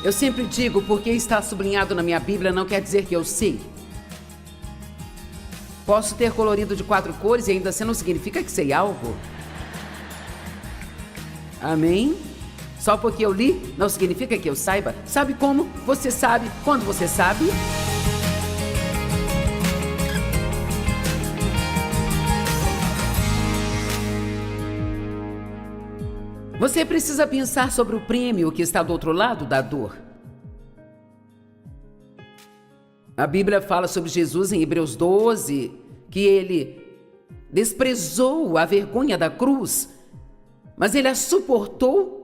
Eu sempre digo, porque está sublinhado na minha Bíblia não quer dizer que eu sei. Posso ter colorido de 4 cores e ainda assim não significa que sei algo. Amém? Só porque eu li não significa que eu saiba. Sabe como? Você sabe quando você sabe. Você precisa pensar sobre o prêmio que está do outro lado da dor. A Bíblia fala sobre Jesus em Hebreus 12, que ele desprezou a vergonha da cruz, mas ele a suportou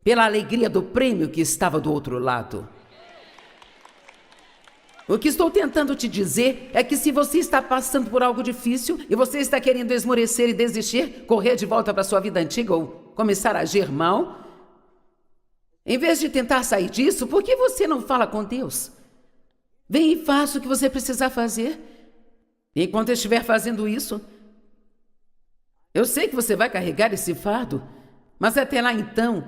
pela alegria do prêmio que estava do outro lado. O que estou tentando te dizer é que se você está passando por algo difícil e você está querendo esmorecer e desistir, correr de volta para a sua vida antiga ou começar a agir mal, em vez de tentar sair disso, por que você não fala com Deus? Vem e faça o que você precisar fazer. Enquanto eu estiver fazendo isso, eu sei que você vai carregar esse fardo, mas até lá então,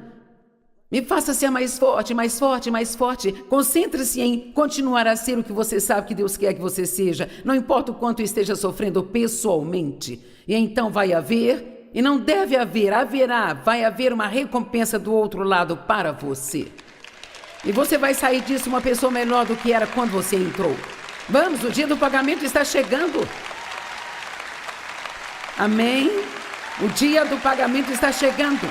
me faça ser mais forte, mais forte, mais forte. Concentre-se em continuar a ser o que você sabe que Deus quer que você seja. Não importa o quanto esteja sofrendo pessoalmente. E então vai haver, e não deve haver, vai haver uma recompensa do outro lado para você. E você vai sair disso uma pessoa melhor do que era quando você entrou. Vamos, o dia do pagamento está chegando. Amém? O dia do pagamento está chegando.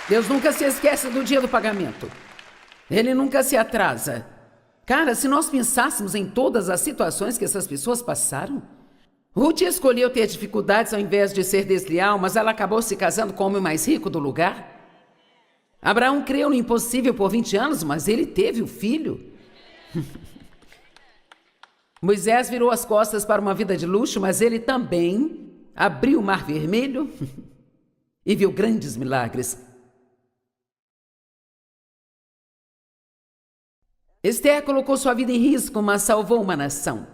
Deus nunca se esquece do dia do pagamento. Ele nunca se atrasa. Cara, se nós pensássemos em todas as situações que essas pessoas passaram. Ruth escolheu ter dificuldades ao invés de ser desleal, mas ela acabou se casando com o homem mais rico do lugar. Abraão creu no impossível por 20 anos, mas ele teve o filho. Moisés virou as costas para uma vida de luxo, mas ele também abriu o Mar Vermelho e viu grandes milagres. Esther colocou sua vida em risco, mas salvou uma nação.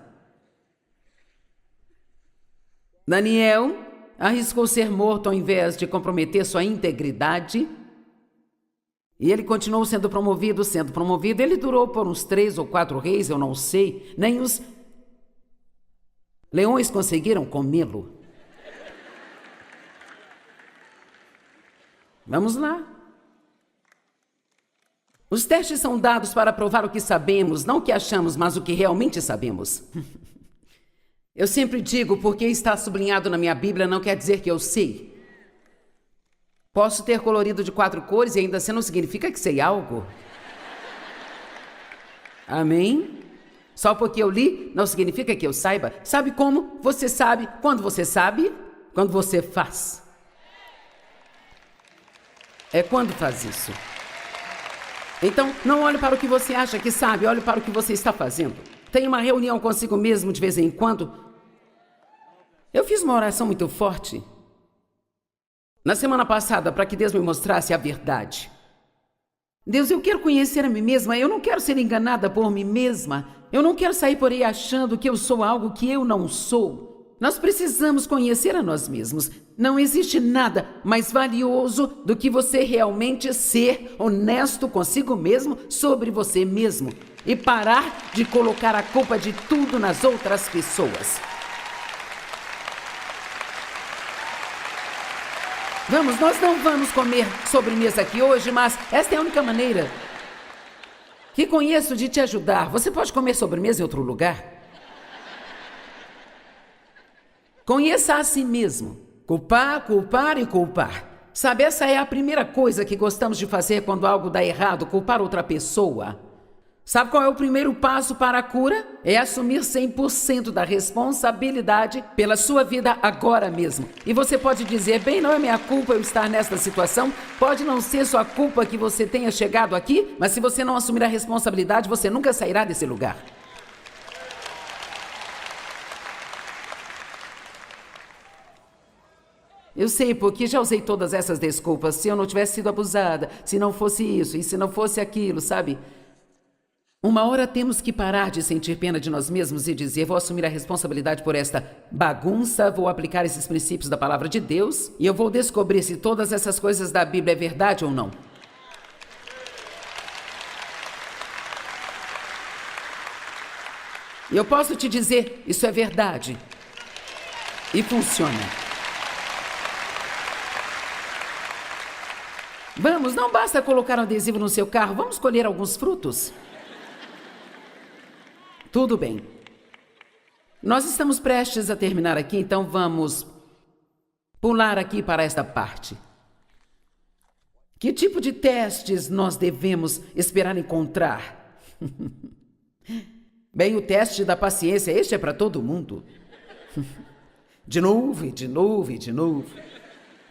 Daniel arriscou ser morto ao invés de comprometer sua integridade. E ele continuou sendo promovido. Ele durou por uns 3 ou 4 reis, eu não sei. Nem os leões conseguiram comê-lo. Vamos lá. Os testes são dados para provar o que sabemos, não o que achamos, mas o que realmente sabemos. Eu sempre digo, porque está sublinhado na minha Bíblia não quer dizer que eu sei. Posso ter colorido de 4 cores e ainda assim não significa que sei algo. Amém? Só porque eu li não significa que eu saiba. Sabe como? Você sabe quando você sabe, quando você faz. É quando faz isso. Então, não olhe para o que você acha que sabe, olhe para o que você está fazendo. Tenha uma reunião consigo mesmo de vez em quando. Eu fiz uma oração muito forte na semana passada para que Deus me mostrasse a verdade. Deus, eu quero conhecer a mim mesma, eu não quero ser enganada por mim mesma. Eu não quero sair por aí achando que eu sou algo que eu não sou. Nós precisamos conhecer a nós mesmos. Não existe nada mais valioso do que você realmente ser honesto consigo mesmo sobre você mesmo e parar de colocar a culpa de tudo nas outras pessoas. Vamos, nós não vamos comer sobremesa aqui hoje, mas esta é a única maneira que conheço de te ajudar. Você pode comer sobremesa em outro lugar? Conheça a si mesmo. Culpar, culpar e culpar. Sabe, essa é a primeira coisa que gostamos de fazer quando algo dá errado, culpar outra pessoa. Sabe qual é o primeiro passo para a cura? É assumir 100% da responsabilidade pela sua vida agora mesmo. E você pode dizer, bem, não é minha culpa eu estar nesta situação, pode não ser sua culpa que você tenha chegado aqui, mas se você não assumir a responsabilidade, você nunca sairá desse lugar. Eu sei, porque já usei todas essas desculpas. Se eu não tivesse sido abusada, se não fosse isso e se não fosse aquilo, sabe? Uma hora temos que parar de sentir pena de nós mesmos e dizer, vou assumir a responsabilidade por esta bagunça, vou aplicar esses princípios da palavra de Deus e eu vou descobrir se todas essas coisas da Bíblia é verdade ou não. E eu posso te dizer, isso é verdade. E funciona. Vamos, não basta colocar um adesivo no seu carro, vamos colher alguns frutos. Tudo bem. Nós estamos prestes a terminar aqui, então vamos pular aqui para esta parte. Que tipo de testes nós devemos esperar encontrar? Bem, o teste da paciência, este é para todo mundo. De novo, e de novo, e de novo.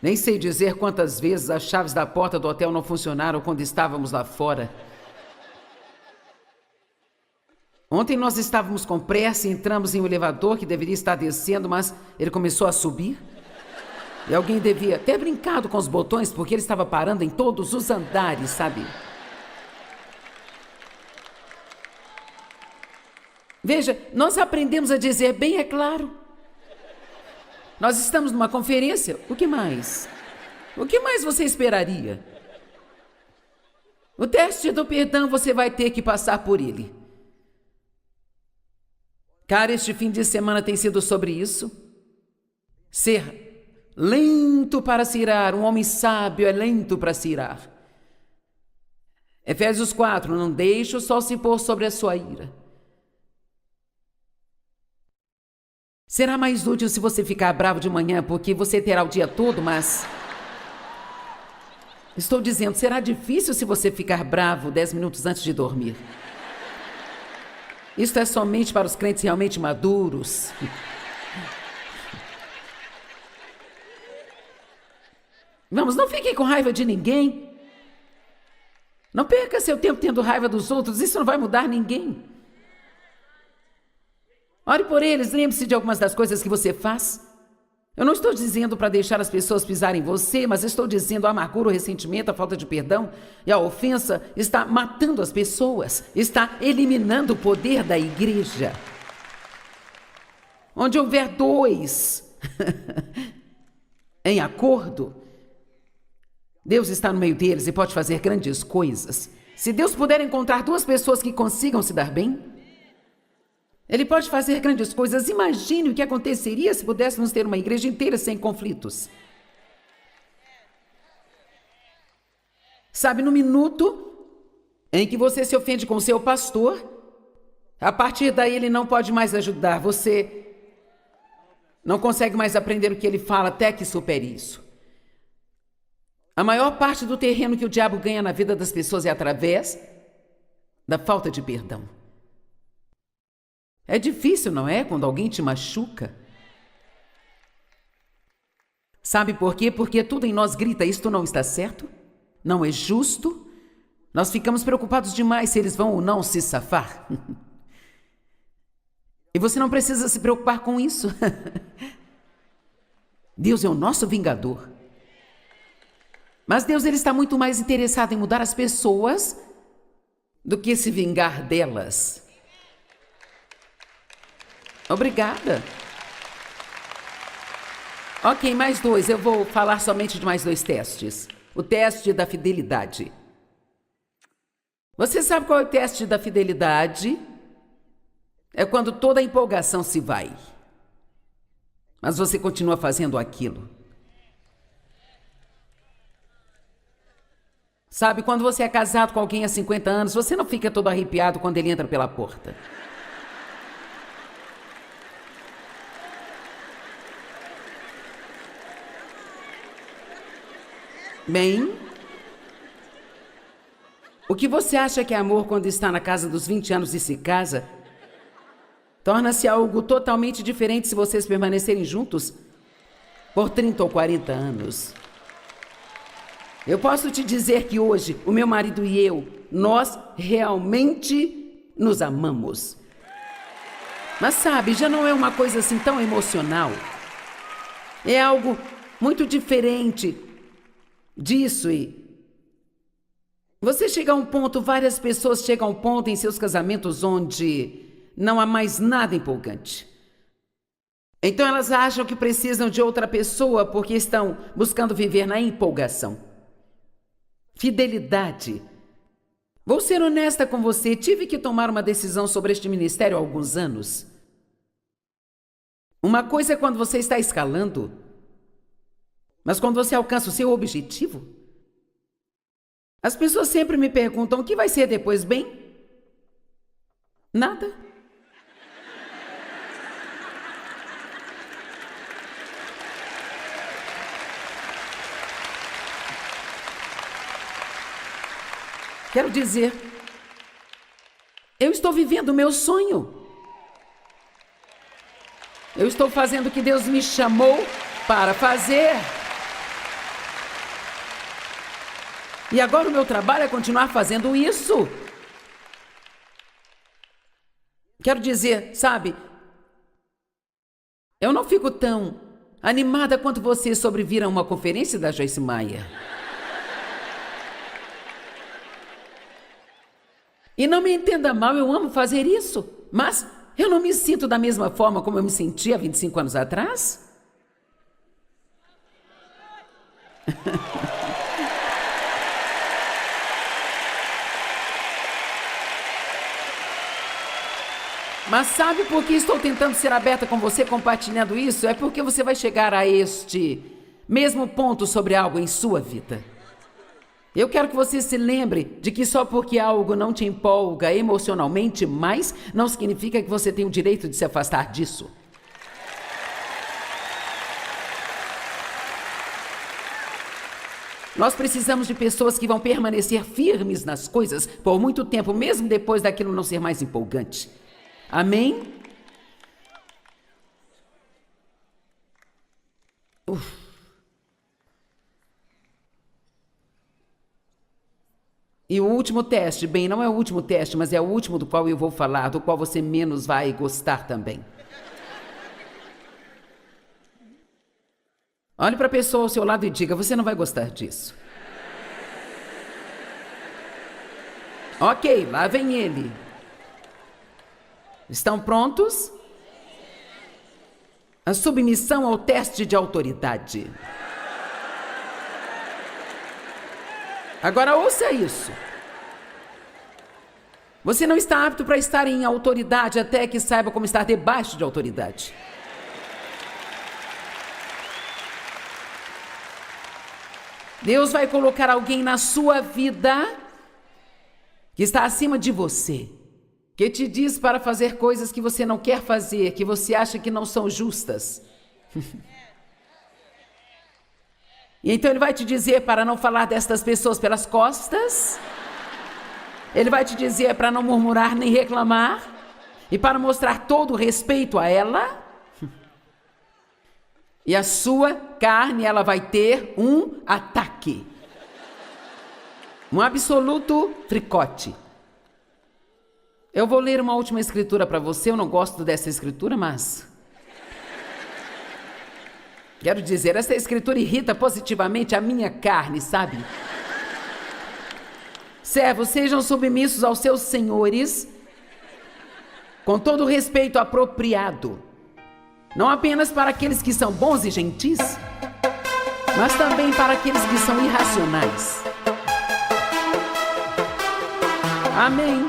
Nem sei dizer quantas vezes as chaves da porta do hotel não funcionaram quando estávamos lá fora. Ontem nós estávamos com pressa e entramos em um elevador que deveria estar descendo, mas ele começou a subir. E alguém devia ter brincado com os botões, porque ele estava parando em todos os andares, sabe? Veja, nós aprendemos a dizer bem, é claro. Nós estamos numa conferência, o que mais? O que mais você esperaria? O teste do perdão, você vai ter que passar por ele. Cara, este fim de semana tem sido sobre isso. Ser lento para se irar, um homem sábio é lento para se irar. Efésios 4, não deixe o sol se pôr sobre a sua ira. Será mais útil se você ficar bravo de manhã, porque você terá o dia todo, mas... Estou dizendo, será difícil se você ficar bravo 10 minutos antes de dormir. Isto é somente para os crentes realmente maduros. Vamos, não fique com raiva de ninguém. Não perca seu tempo tendo raiva dos outros, isso não vai mudar ninguém. Ore por eles, lembre-se de algumas das coisas que você faz. Eu não estou dizendo para deixar as pessoas pisarem em você, mas estou dizendo a amargura, o ressentimento, a falta de perdão e a ofensa está matando as pessoas, está eliminando o poder da igreja. Onde houver dois em acordo, Deus está no meio deles e pode fazer grandes coisas. Se Deus puder encontrar duas pessoas que consigam se dar bem, Ele pode fazer grandes coisas. Imagine o que aconteceria se pudéssemos ter uma igreja inteira sem conflitos. Sabe, no minuto em que você se ofende com o seu pastor, a partir daí ele não pode mais ajudar. Você não consegue mais aprender o que ele fala até que supere isso. A maior parte do terreno que o diabo ganha na vida das pessoas é através da falta de perdão. É difícil, não é? Quando alguém te machuca. Sabe por quê? Porque tudo em nós grita, isto não está certo, não é justo. Nós ficamos preocupados demais se eles vão ou não se safar. E você não precisa se preocupar com isso. Deus é o nosso vingador. Mas Deus, ele está muito mais interessado em mudar as pessoas do que se vingar delas. Obrigada. Ok, mais dois. Eu vou falar somente de mais dois testes. O teste da fidelidade. Você sabe qual é o teste da fidelidade? É quando toda a empolgação se vai, mas você continua fazendo aquilo. Sabe, quando você é casado com alguém há 50 anos, você não fica todo arrepiado quando ele entra pela porta. Bem, o que você acha que é amor quando está na casa dos 20 anos e se casa, torna-se algo totalmente diferente se vocês permanecerem juntos por 30 ou 40 anos. Eu posso te dizer que hoje, o meu marido e eu, nós realmente nos amamos. Mas sabe, já não é uma coisa assim tão emocional. É algo muito diferente disso. E você chega a um ponto, várias pessoas chegam a um ponto em seus casamentos onde não há mais nada empolgante. Então elas acham que precisam de outra pessoa porque estão buscando viver na empolgação. Fidelidade Vou ser honesta com você, tive que tomar uma decisão sobre este ministério há alguns anos. Uma coisa é quando você está escalando, mas quando você alcança o seu objetivo, as pessoas sempre me perguntam o que vai ser depois, bem? Nada. Quero dizer, eu estou vivendo o meu sonho. Eu estou fazendo o que Deus me chamou para fazer. E agora o meu trabalho é continuar fazendo isso. Quero dizer, sabe, eu não fico tão animada quanto você sobre vir a uma conferência da Joyce Meyer. E não me entenda mal, eu amo fazer isso, mas eu não me sinto da mesma forma como eu me sentia 25 anos atrás. Mas sabe por que estou tentando ser aberta com você compartilhando isso? É porque você vai chegar a este mesmo ponto sobre algo em sua vida. Eu quero que você se lembre de que só porque algo não te empolga emocionalmente mais, não significa que você tem o direito de se afastar disso. Nós precisamos de pessoas que vão permanecer firmes nas coisas por muito tempo, mesmo depois daquilo não ser mais empolgante. Amém? E o último teste, bem, não é o último teste, mas é o último do qual eu vou falar, do qual você menos vai gostar também. Olhe para a pessoa ao seu lado e diga, você não vai gostar disso. Ok, lá vem ele. Estão prontos? A submissão ao teste de autoridade. Agora ouça isso. Você não está apto para estar em autoridade até que saiba como estar debaixo de autoridade. Deus vai colocar alguém na sua vida que está acima de você, que te diz para fazer coisas que você não quer fazer, que você acha que não são justas. E então ele vai te dizer para não falar destas pessoas pelas costas. Ele vai te dizer para não murmurar nem reclamar. E para mostrar todo o respeito a ela. E a sua carne, ela vai ter um ataque. Um absoluto tricote. Eu vou ler uma última escritura para você. Eu não gosto dessa escritura, mas... quero dizer, essa escritura irrita positivamente a minha carne, sabe? Servos, sejam submissos aos seus senhores com todo o respeito apropriado. Não apenas para aqueles que são bons e gentis, mas também para aqueles que são irracionais. Amém.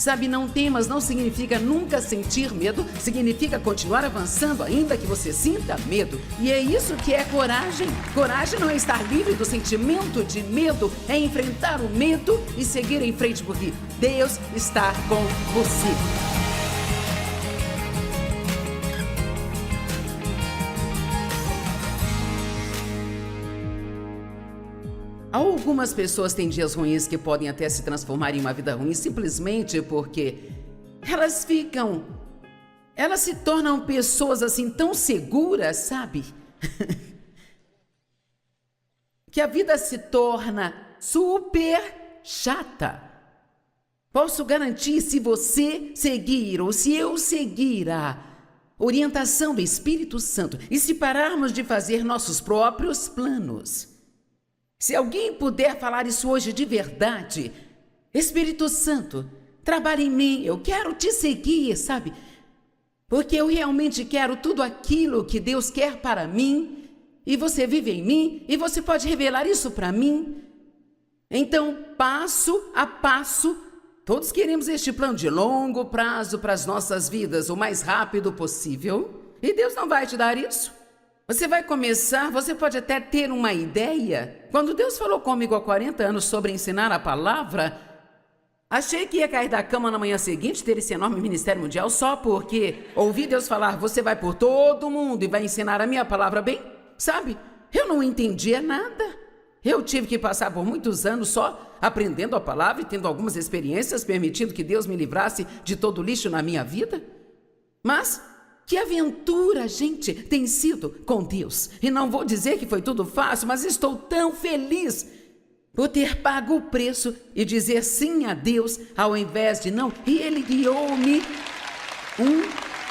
Sabe, não temas não significa nunca sentir medo, significa continuar avançando ainda que você sinta medo. E é isso que é coragem. Coragem não é estar livre do sentimento de medo, é enfrentar o medo e seguir em frente, porque Deus está com você. Algumas pessoas têm dias ruins que podem até se transformar em uma vida ruim simplesmente porque elas se tornam pessoas assim tão seguras, sabe? Que a vida se torna super chata. Posso garantir, se você seguir ou se eu seguir a orientação do Espírito Santo e se pararmos de fazer nossos próprios planos, se alguém puder falar isso hoje de verdade, Espírito Santo, trabalhe em mim, eu quero te seguir, sabe? Porque eu realmente quero tudo aquilo que Deus quer para mim, e você vive em mim, e você pode revelar isso para mim. Então, passo a passo, todos queremos este plano de longo prazo para as nossas vidas, o mais rápido possível, e Deus não vai te dar isso. Você vai começar, você pode até ter uma ideia. Quando Deus falou comigo há 40 anos sobre ensinar a palavra, achei que ia cair da cama na manhã seguinte, ter esse enorme ministério mundial, só porque ouvi Deus falar, você vai por todo mundo e vai ensinar a minha palavra bem. Sabe, eu não entendia nada. Eu tive que passar por muitos anos só aprendendo a palavra e tendo algumas experiências, permitindo que Deus me livrasse de todo o lixo na minha vida. Mas que aventura, gente, tem sido com Deus. E não vou dizer que foi tudo fácil, mas estou tão feliz por ter pago o preço e dizer sim a Deus ao invés de não. E Ele guiou-me um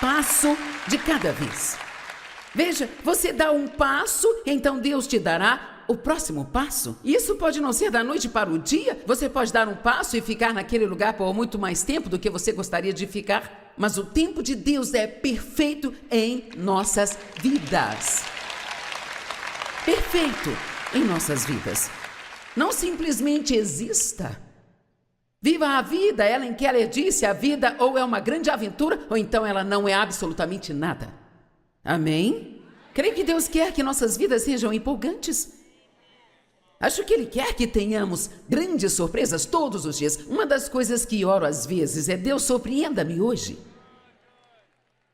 passo de cada vez. Veja, você dá um passo, então Deus te dará o próximo passo. Isso pode não ser da noite para o dia. Você pode dar um passo e ficar naquele lugar por muito mais tempo do que você gostaria de ficar. Mas o tempo de Deus é perfeito em nossas vidas. Perfeito em nossas vidas. Não simplesmente exista. Viva a vida. Ellen Keller disse, a vida ou é uma grande aventura, ou então ela não é absolutamente nada. Amém? Creio que Deus quer que nossas vidas sejam empolgantes. Acho que Ele quer que tenhamos grandes surpresas todos os dias. Uma das coisas que oro às vezes é, Deus, surpreenda-me hoje.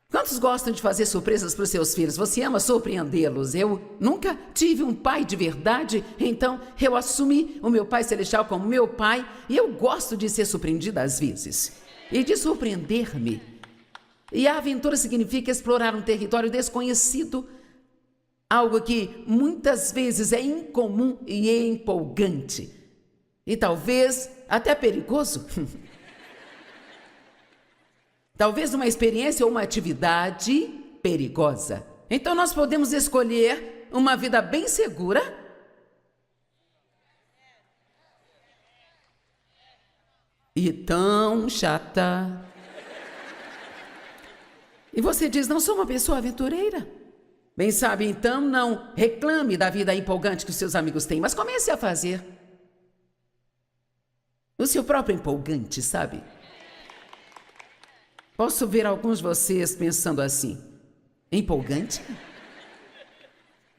Quantos gostam de fazer surpresas para os seus filhos? Você ama surpreendê-los. Eu nunca tive um pai de verdade, então eu assumi o meu Pai Celestial como meu pai e eu gosto de ser surpreendida às vezes e de surpreender-me. E a aventura significa explorar um território desconhecido, algo que muitas vezes é incomum e empolgante e talvez até perigoso. Talvez uma experiência ou uma atividade perigosa. Então nós podemos escolher uma vida bem segura e tão chata. E você diz, não sou uma pessoa aventureira. Bem sabe, então não reclame da vida empolgante que os seus amigos têm, mas comece a fazer o seu próprio empolgante, sabe? Posso ver alguns de vocês pensando assim, empolgante?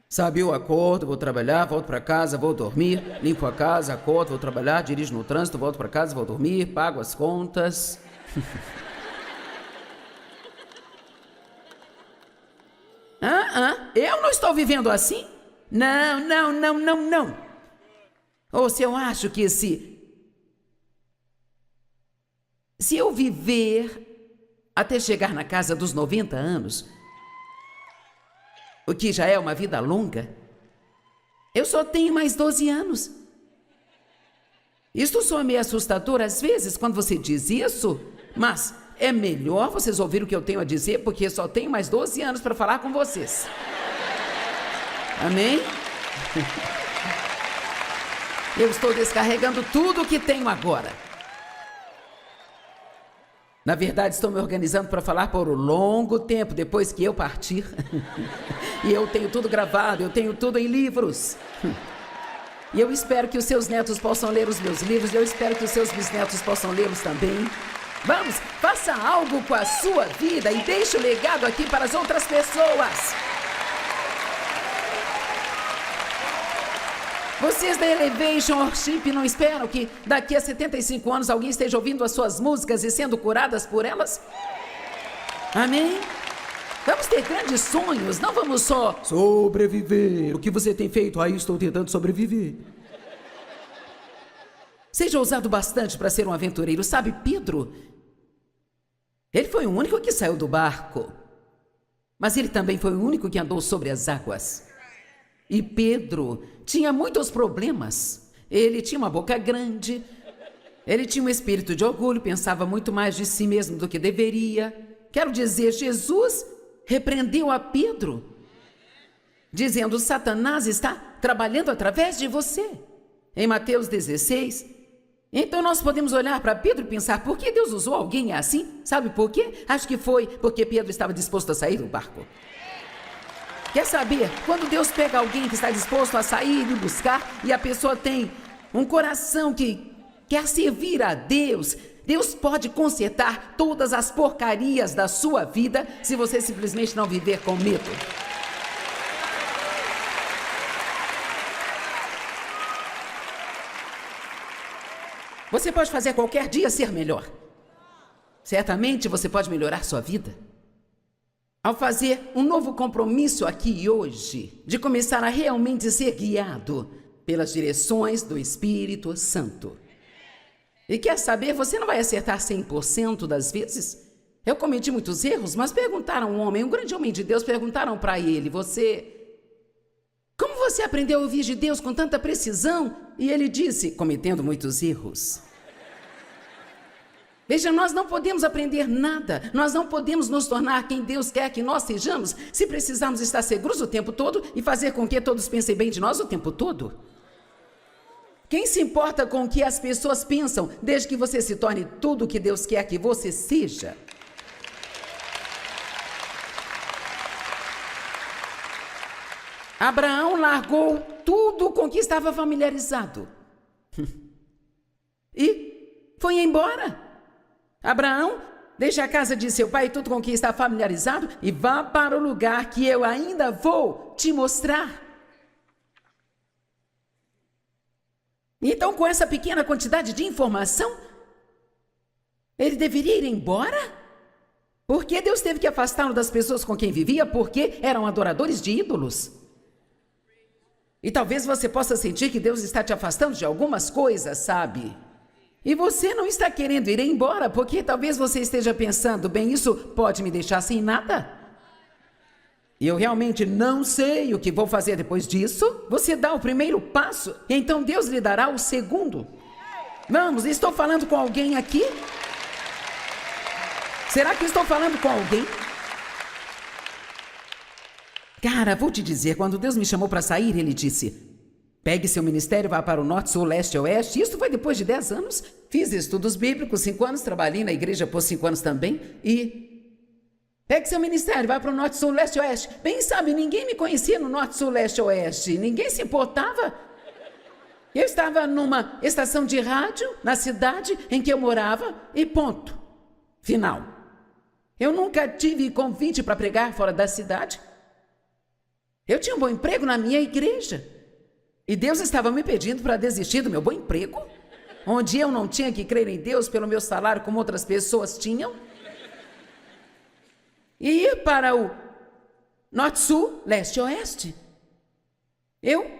Sabe, eu acordo, vou trabalhar, volto para casa, vou dormir, limpo a casa, acordo, vou trabalhar, dirijo no trânsito, volto para casa, vou dormir, pago as contas. Eu não estou vivendo assim? Não. Ou se eu acho que se eu viver até chegar na casa dos 90 anos, o que já é uma vida longa, eu só tenho mais 12 anos. Isto soa meio assustador às vezes quando você diz isso, mas é melhor vocês ouvirem o que eu tenho a dizer, porque só tenho mais 12 anos para falar com vocês. Amém? Eu estou descarregando tudo o que tenho agora. Na verdade, estou me organizando para falar por um longo tempo depois que eu partir. E eu tenho tudo gravado, eu tenho tudo em livros. E eu espero que os seus netos possam ler os meus livros, e eu espero que os seus bisnetos possam lê-los também. Vamos, faça algo com a sua vida e deixe o legado aqui para as outras pessoas. Vocês da Elevation Worship não esperam que daqui a 75 anos alguém esteja ouvindo as suas músicas e sendo curadas por elas? Amém? Vamos ter grandes sonhos, não vamos só sobreviver. O que você tem feito? Aí estou tentando sobreviver. Seja ousado bastante para ser um aventureiro. Sabe, Pedro? Ele foi o único que saiu do barco. Mas ele também foi o único que andou sobre as águas. E Pedro tinha muitos problemas. Ele tinha uma boca grande. Ele tinha um espírito de orgulho, pensava muito mais de si mesmo do que deveria. Quero dizer, Jesus repreendeu a Pedro, dizendo: Satanás está trabalhando através de você. Em Mateus 16. Então nós podemos olhar para Pedro e pensar: por que Deus usou alguém assim? Sabe por quê? Acho que foi porque Pedro estava disposto a sair do barco. Quer saber? Quando Deus pega alguém que está disposto a sair e buscar, e a pessoa tem um coração que quer servir a Deus, Deus pode consertar todas as porcarias da sua vida se você simplesmente não viver com medo. Você pode fazer qualquer dia ser melhor. Certamente você pode melhorar sua vida ao fazer um novo compromisso aqui e hoje, de começar a realmente ser guiado pelas direções do Espírito Santo. E quer saber, você não vai acertar 100% das vezes. Eu cometi muitos erros, mas perguntaram a um homem, um grande homem de Deus, perguntaram para ele: como você aprendeu a ouvir de Deus com tanta precisão? E ele disse: cometendo muitos erros. Veja, nós não podemos aprender nada, nós não podemos nos tornar quem Deus quer que nós sejamos se precisarmos estar seguros o tempo todo e fazer com que todos pensem bem de nós o tempo todo. Quem se importa com o que as pessoas pensam, desde que você se torne tudo o que Deus quer que você seja? Abraão largou tudo com que estava familiarizado e foi embora. Abraão deixa a casa de seu pai e tudo com que está familiarizado e vá para o lugar que eu ainda vou te mostrar. Então, com essa pequena quantidade de informação, ele deveria ir embora? Porque Deus teve que afastá-lo das pessoas com quem vivia porque eram adoradores de ídolos. E talvez você possa sentir que Deus está te afastando de algumas coisas, sabe? E você não está querendo ir embora porque talvez você esteja pensando: bem, isso pode me deixar sem nada. E eu realmente não sei o que vou fazer depois disso. Você dá o primeiro passo, e então Deus lhe dará o segundo. Vamos, estou falando com alguém aqui? Será que estou falando com alguém? Cara, vou te dizer, quando Deus me chamou para sair, Ele disse: pegue seu ministério, vá para o norte, sul, leste e oeste. Isso foi depois de 10 anos. Fiz estudos bíblicos, 5 anos, trabalhei na igreja por 5 anos também. E pegue seu ministério, vá para o norte, sul, leste e oeste. Bem, sabe, ninguém me conhecia no norte, sul, leste e oeste. Ninguém se importava. Eu estava numa estação de rádio na cidade em que eu morava e ponto. Final. Eu nunca tive convite para pregar fora da cidade. Eu tinha um bom emprego na minha igreja. E Deus estava me pedindo para desistir do meu bom emprego, onde eu não tinha que crer em Deus pelo meu salário como outras pessoas tinham, e ir para o norte, sul, leste e oeste. Eu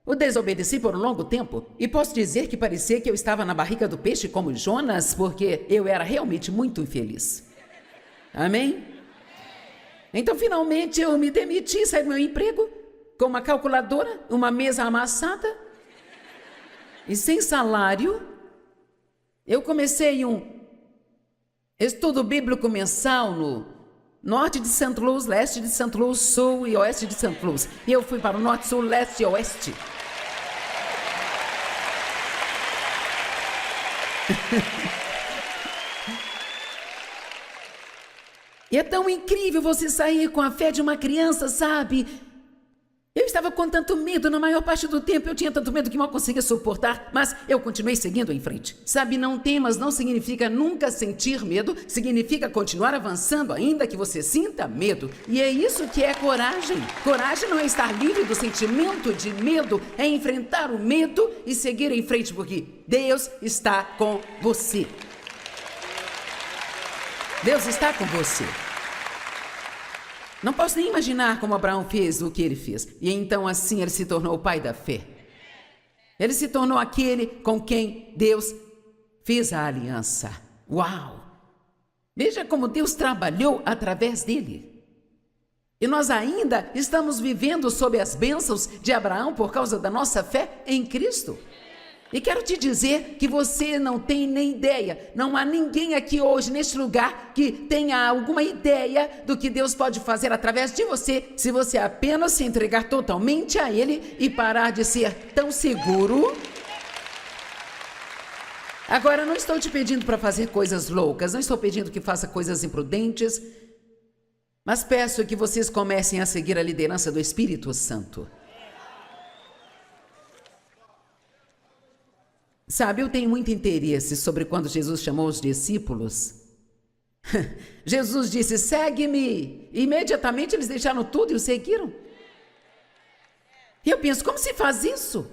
o desobedeci por um longo tempo, e posso dizer que parecia que eu estava na barriga do peixe como Jonas, porque eu era realmente muito infeliz. Amém? Então, finalmente, eu me demiti, saí do meu emprego, com uma calculadora, uma mesa amassada e sem salário. Eu comecei um estudo bíblico mensal no norte de St. Louis, leste de St. Louis, sul e oeste de St. Louis. E eu fui para o norte, sul, leste e oeste. E é tão incrível você sair com a fé de uma criança, sabe? Eu estava com tanto medo, na maior parte do tempo eu tinha tanto medo que mal conseguia suportar, mas eu continuei seguindo em frente. Sabe, não temas não significa nunca sentir medo, significa continuar avançando ainda que você sinta medo. E é isso que é coragem. Coragem não é estar livre do sentimento de medo, é enfrentar o medo e seguir em frente, porque Deus está com você. Deus está com você. Não posso nem imaginar como Abraão fez o que ele fez. E então assim ele se tornou o pai da fé. Ele se tornou aquele com quem Deus fez a aliança. Uau! Veja como Deus trabalhou através dele. E nós ainda estamos vivendo sob as bênçãos de Abraão por causa da nossa fé em Cristo. E quero te dizer que você não tem nem ideia, não há ninguém aqui hoje neste lugar que tenha alguma ideia do que Deus pode fazer através de você, se você apenas se entregar totalmente a Ele e parar de ser tão seguro. Agora, não estou te pedindo para fazer coisas loucas, não estou pedindo que faça coisas imprudentes, mas peço que vocês comecem a seguir a liderança do Espírito Santo. Sabe, eu tenho muito interesse sobre quando Jesus chamou os discípulos. Jesus disse, segue-me. Imediatamente eles deixaram tudo e o seguiram. E eu penso, como se faz isso?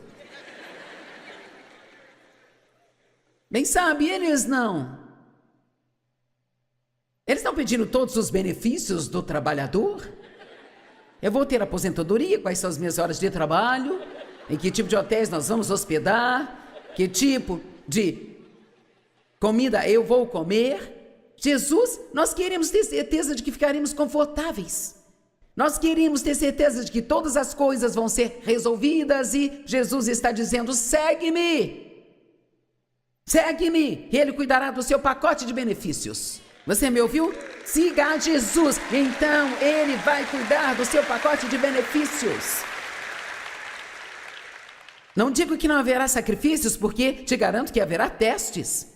Bem, sabe, eles não estão pedindo todos os benefícios do trabalhador. Eu vou ter aposentadoria, quais são as minhas horas de trabalho, em que tipo de hotéis nós vamos hospedar, que tipo de comida eu vou comer. Jesus, nós queremos ter certeza de que ficaremos confortáveis. Nós queremos ter certeza de que todas as coisas vão ser resolvidas e Jesus está dizendo, segue-me. Segue-me, Ele cuidará do seu pacote de benefícios. Você me ouviu? Siga a Jesus, então Ele vai cuidar do seu pacote de benefícios. Não digo que não haverá sacrifícios, porque te garanto que haverá testes.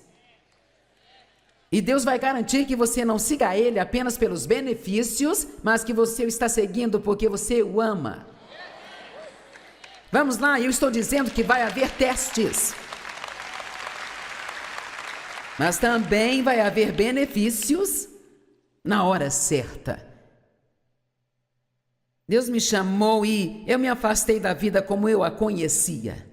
E Deus vai garantir que você não siga Ele apenas pelos benefícios, mas que você o está seguindo porque você o ama. Vamos lá, eu estou dizendo que vai haver testes. Mas também vai haver benefícios na hora certa. Deus me chamou e eu me afastei da vida como eu a conhecia.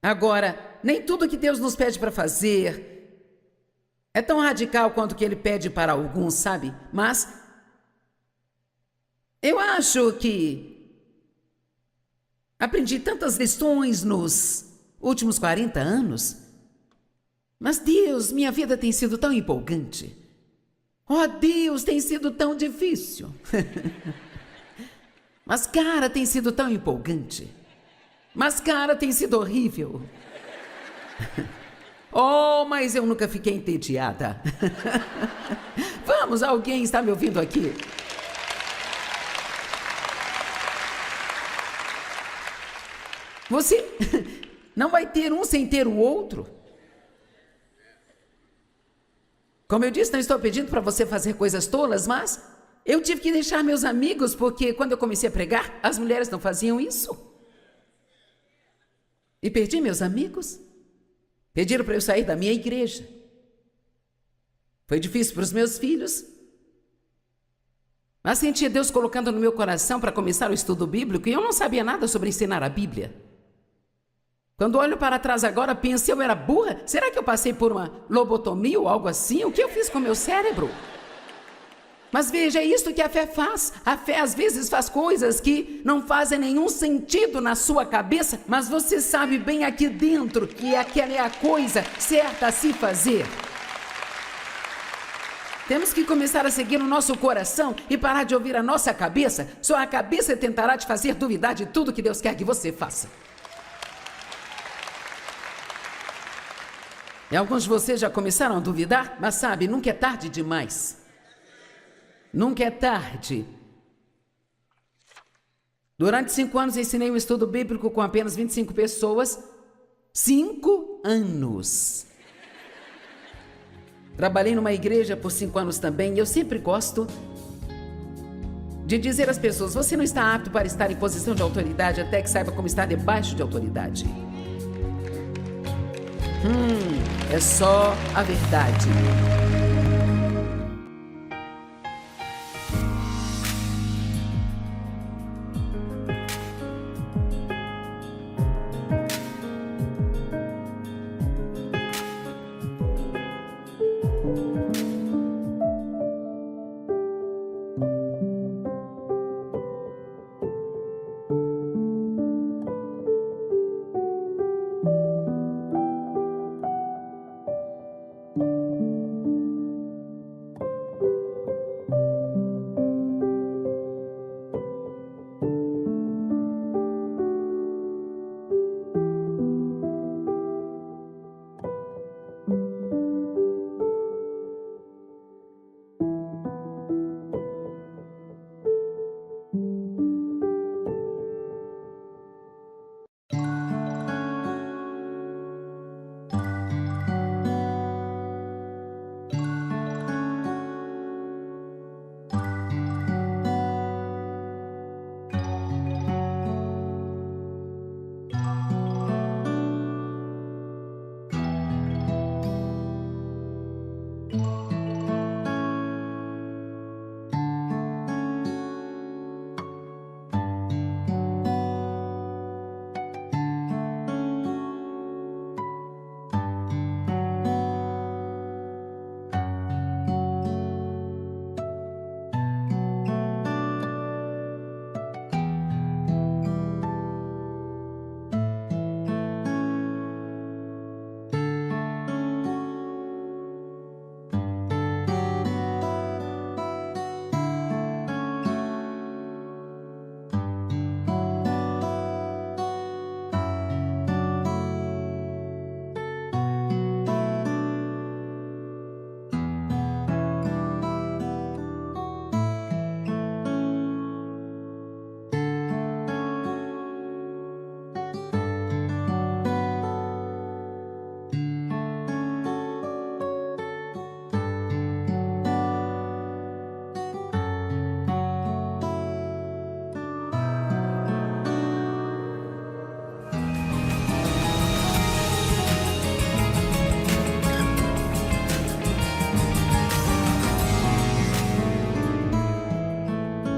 Agora, nem tudo que Deus nos pede para fazer é tão radical quanto o que Ele pede para alguns, sabe? Mas eu acho que aprendi tantas lições nos últimos 40 anos. Mas Deus, minha vida tem sido tão empolgante. Oh, Deus, tem sido tão difícil. Mas, cara, tem sido tão empolgante. Mas, cara, tem sido horrível. Oh, mas eu nunca fiquei entediada. Vamos, alguém está me ouvindo aqui? Você não vai ter um sem ter o outro. Como eu disse, não estou pedindo para você fazer coisas tolas, mas eu tive que deixar meus amigos, porque quando eu comecei a pregar, as mulheres não faziam isso. E perdi meus amigos. Pediram para eu sair da minha igreja. Foi difícil para os meus filhos. Mas senti Deus colocando no meu coração para começar o estudo bíblico e eu não sabia nada sobre ensinar a Bíblia. Quando olho para trás agora, penso, eu era burra? Será que eu passei por uma lobotomia ou algo assim? O que eu fiz com o meu cérebro? Mas veja, é isso que a fé faz. A fé às vezes faz coisas que não fazem nenhum sentido na sua cabeça, mas você sabe bem aqui dentro que aquela é a coisa certa a se fazer. Temos que começar a seguir o nosso coração e parar de ouvir a nossa cabeça. Só a cabeça tentará te fazer duvidar de tudo que Deus quer que você faça. E alguns de vocês já começaram a duvidar, mas sabe, nunca é tarde demais. Nunca é tarde. Durante 5 anos ensinei um estudo bíblico com apenas 25 pessoas. 5 anos. Trabalhei numa igreja por 5 anos também e eu sempre gosto de dizer às pessoas: você não está apto para estar em posição de autoridade até que saiba como estar debaixo de autoridade. É só a verdade.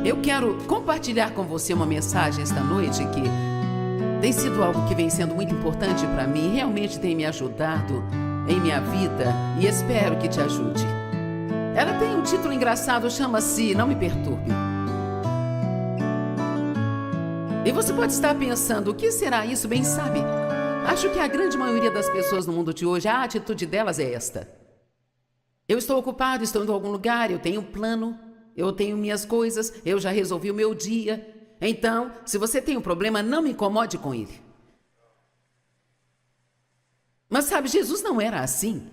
Eu quero compartilhar com você uma mensagem esta noite que tem sido algo que vem sendo muito importante para mim, realmente tem me ajudado em minha vida e espero que te ajude. Ela tem um título engraçado, chama-se Não Me Perturbe. E você pode estar pensando, o que será isso? Bem sabe, acho que a grande maioria das pessoas no mundo de hoje, a atitude delas é esta: eu estou ocupado, estou indo a algum lugar, eu tenho um plano, eu tenho minhas coisas, eu já resolvi o meu dia. Então, se você tem um problema, não me incomode com ele. Mas sabe, Jesus não era assim.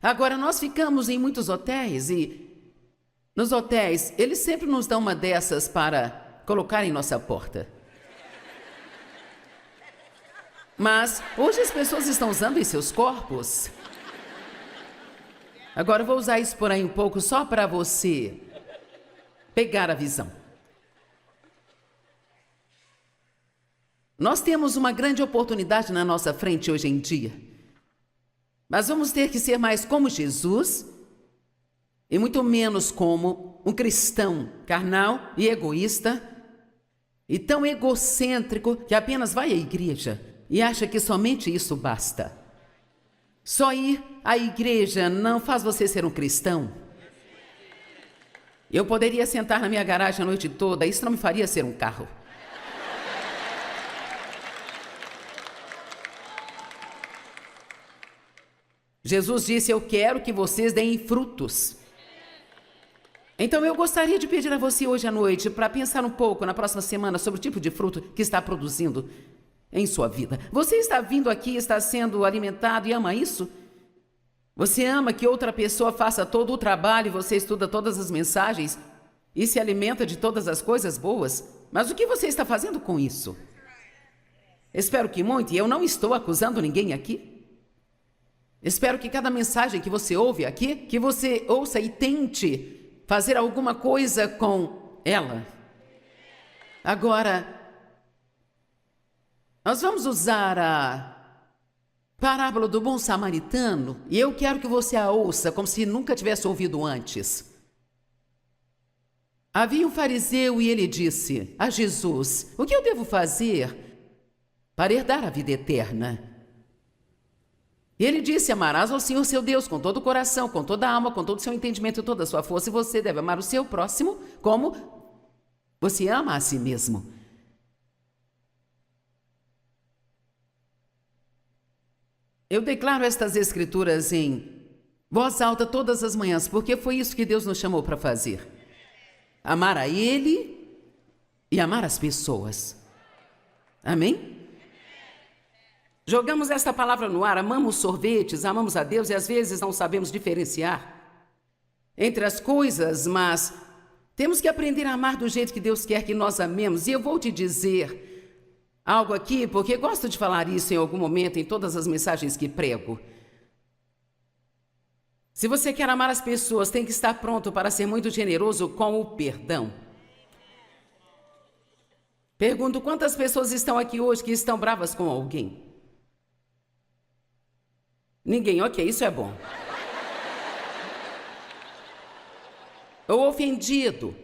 Agora, nós ficamos em muitos hotéis e nos hotéis, eles sempre nos dão uma dessas para colocar em nossa porta. Mas hoje as pessoas estão usando em seus corpos. Agora eu vou usar isso por aí um pouco só para você pegar a visão. Nós temos uma grande oportunidade na nossa frente hoje em dia. Mas vamos ter que ser mais como Jesus e muito menos como um cristão carnal e egoísta e tão egocêntrico que apenas vai à igreja e acha que somente isso basta. Só ir à igreja não faz você ser um cristão. Eu poderia sentar na minha garagem a noite toda, isso não me faria ser um carro. Jesus disse: eu quero que vocês deem frutos. Então eu gostaria de pedir a você hoje à noite para pensar um pouco na próxima semana sobre o tipo de fruto que está produzindo em sua vida. Você está vindo aqui, está sendo alimentado e ama isso? Você ama que outra pessoa faça todo o trabalho e você estuda todas as mensagens e se alimenta de todas as coisas boas? Mas o que você está fazendo com isso? Espero que muito, e eu não estou acusando ninguém aqui. Espero que cada mensagem que você ouve aqui, que você ouça e tente fazer alguma coisa com ela. Agora, nós vamos usar a parábola do bom samaritano e eu quero que você a ouça como se nunca tivesse ouvido antes. Havia um fariseu e ele disse a Jesus: o que eu devo fazer para herdar a vida eterna? E ele disse: amarás ao Senhor seu Deus com todo o coração, com toda a alma, com todo o seu entendimento e toda a sua força, e você deve amar o seu próximo como você ama a si mesmo. Eu declaro estas escrituras em voz alta todas as manhãs, porque foi isso que Deus nos chamou para fazer. Amar a Ele e amar as pessoas. Amém? Jogamos esta palavra no ar, amamos sorvetes, amamos a Deus e às vezes não sabemos diferenciar entre as coisas, mas temos que aprender a amar do jeito que Deus quer que nós amemos. E eu vou te dizer algo aqui, porque gosto de falar isso em algum momento em todas as mensagens que prego. Se você quer amar as pessoas, tem que estar pronto para ser muito generoso com o perdão. Pergunto quantas pessoas estão aqui hoje que estão bravas com alguém? Ninguém, ok, isso é bom. Ou ofendido.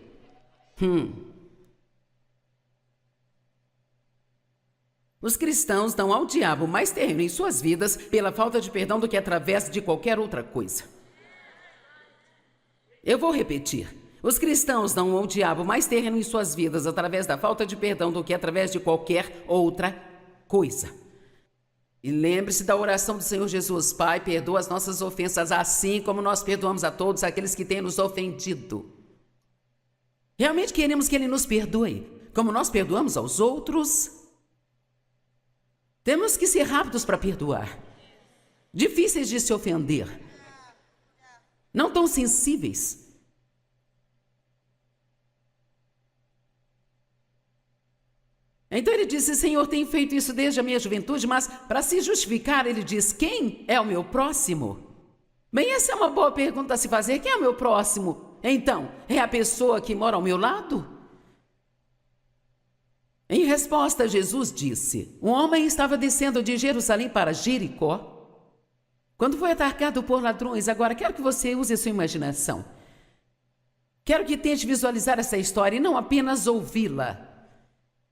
Os cristãos dão ao diabo mais terreno em suas vidas pela falta de perdão do que através de qualquer outra coisa. Eu vou repetir. Os cristãos dão ao diabo mais terreno em suas vidas através da falta de perdão do que através de qualquer outra coisa. E lembre-se da oração do Senhor Jesus: Pai, perdoa as nossas ofensas, assim como nós perdoamos a todos aqueles que têm nos ofendido. Realmente queremos que Ele nos perdoe, como nós perdoamos aos outros? Temos que ser rápidos para perdoar, difíceis de se ofender, não tão sensíveis. Então ele disse: Senhor, tenho feito isso desde a minha juventude, mas para se justificar ele diz: quem é o meu próximo? Bem, essa é uma boa pergunta a se fazer. Quem é o meu próximo? Então, é a pessoa que mora ao meu lado? Em resposta, Jesus disse: um homem estava descendo de Jerusalém para Jericó, quando foi atacado por ladrões. Agora, quero que você use a sua imaginação. Quero que tente visualizar essa história e não apenas ouvi-la.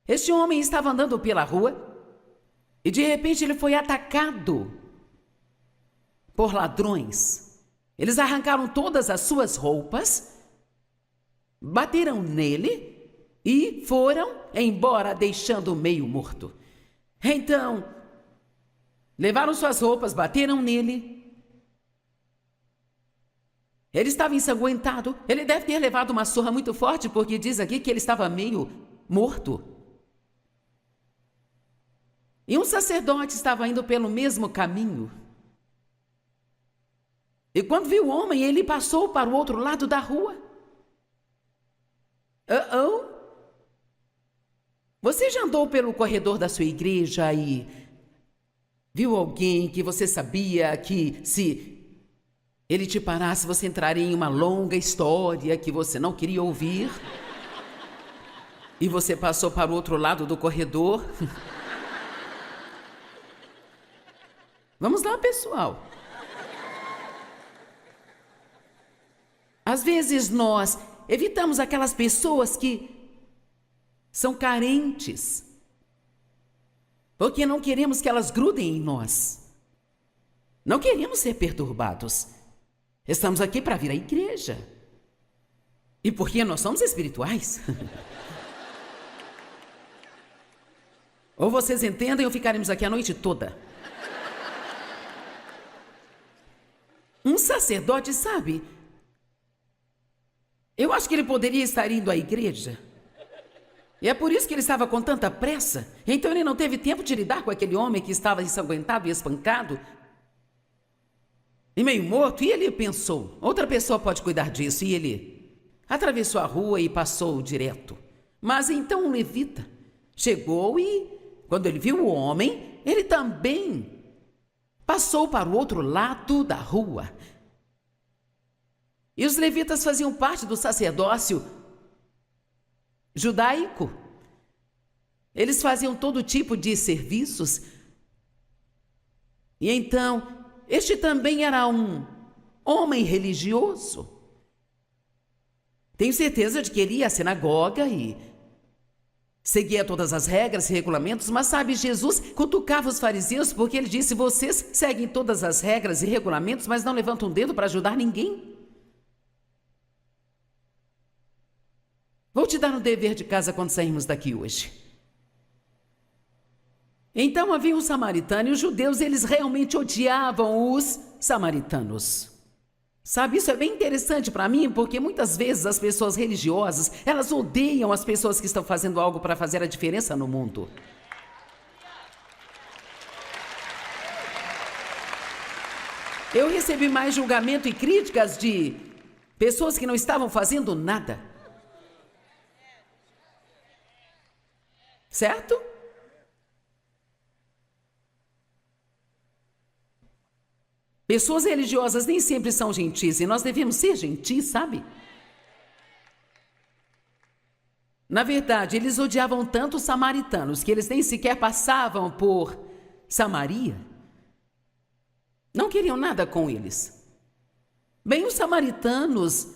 Este homem estava andando pela rua e de repente ele foi atacado por ladrões. Eles arrancaram todas as suas roupas, bateram nele e foram embora, deixando-o meio morto. Então, levaram suas roupas, bateram nele. Ele estava ensanguentado. Ele deve ter levado uma surra muito forte, porque diz aqui que ele estava meio morto. E um sacerdote estava indo pelo mesmo caminho. E quando viu o homem, ele passou para o outro lado da rua. Você já andou pelo corredor da sua igreja e viu alguém que você sabia que se ele te parasse, você entraria em uma longa história que você não queria ouvir? E você passou para o outro lado do corredor? Vamos lá, pessoal. Às vezes nós evitamos aquelas pessoas que são carentes, porque não queremos que elas grudem em nós. Não queremos ser perturbados. Estamos aqui para vir à igreja. E porque nós somos espirituais. Ou vocês entendem ou ficaremos aqui a noite toda. Um sacerdote, sabe? Eu acho que ele poderia estar indo à igreja. E é por isso que ele estava com tanta pressa. Então ele não teve tempo de lidar com aquele homem que estava ensanguentado e espancado e meio morto. E ele pensou: outra pessoa pode cuidar disso. E ele atravessou a rua e passou direto. Mas então um levita chegou e, quando ele viu o homem, ele também passou para o outro lado da rua. E os levitas faziam parte do sacerdócio judaico. Eles faziam todo tipo de serviços. E então, este também era um homem religioso. Tenho certeza de que ele ia à sinagoga e seguia todas as regras e regulamentos, mas sabe, Jesus cutucava os fariseus porque ele disse: vocês seguem todas as regras e regulamentos, mas não levantam um dedo para ajudar ninguém. Vou te dar um dever de casa quando sairmos daqui hoje. Então havia um samaritano e os judeus, eles realmente odiavam os samaritanos. Sabe, isso é bem interessante para mim, porque muitas vezes as pessoas religiosas, elas odeiam as pessoas que estão fazendo algo para fazer a diferença no mundo. Eu recebi mais julgamento e críticas de pessoas que não estavam fazendo nada. Certo? Pessoas religiosas nem sempre são gentis e nós devemos ser gentis, sabe? Na verdade, eles odiavam tanto os samaritanos que eles nem sequer passavam por Samaria. Não queriam nada com eles. Bem, os samaritanos